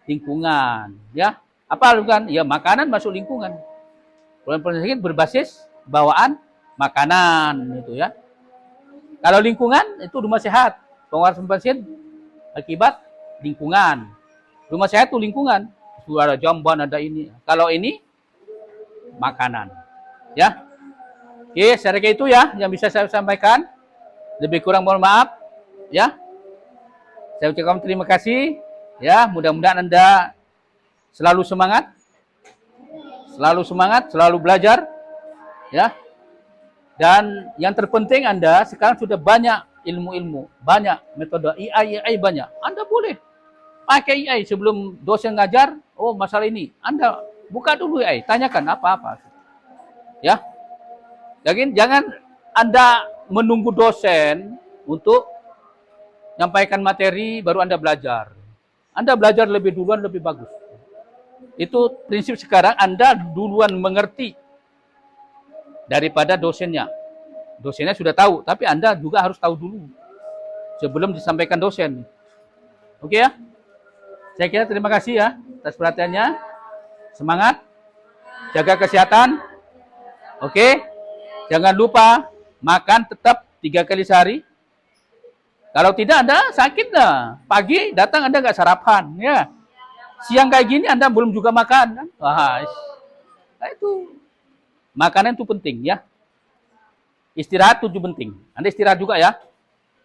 lingkungan, ya. Apa kan? Ya makanan masuk lingkungan. Penularan penyakit berbasis bawaan makanan itu ya. Kalau lingkungan itu rumah sehat, pengawasan pasien akibat lingkungan. Rumah saya tuh lingkungan. Itu ada jamban, ada ini. Kalau ini makanan. Ya. Oke, saya kira itu ya yang bisa saya sampaikan. Lebih kurang mohon maaf. Ya. Saya ucapkan terima kasih. Ya, mudah-mudahan Anda selalu semangat. Selalu semangat, selalu belajar. Ya. Dan yang terpenting Anda sekarang sudah banyak ilmu-ilmu, banyak metode AI banyak. Anda boleh pakai AI sebelum dosen ngajar, oh masalah ini. Anda buka dulu AI, tanyakan apa-apa. Ya. Jangan Anda menunggu dosen untuk nyampaikan materi baru Anda belajar. Anda belajar lebih duluan lebih bagus. Itu prinsip sekarang, Anda duluan mengerti daripada dosennya. Dosennya sudah tahu, tapi Anda juga harus tahu dulu sebelum disampaikan dosen. Oke ya? Saya kira terima kasih ya atas perhatiannya. Semangat, jaga kesehatan. Oke? Jangan lupa makan tetap 3 kali sehari. Kalau tidak Anda sakit dah. Pagi datang Anda nggak sarapan, ya. Siang kayak gini Anda belum juga makan, kan? Wah, nah itu makanan itu penting ya. Istirahat itu penting. Anda istirahat juga ya.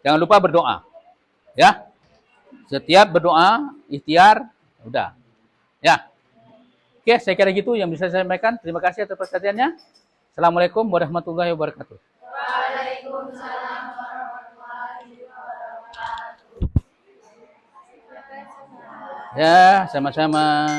Jangan lupa berdoa. Ya. Setiap berdoa, ikhtiar, udah. Ya. Oke, saya kira gitu yang bisa saya sampaikan. Terima kasih atas perhatiannya. Assalamualaikum warahmatullahi wabarakatuh. Waalaikumsalam warahmatullahi wabarakatuh. Ya, sama-sama.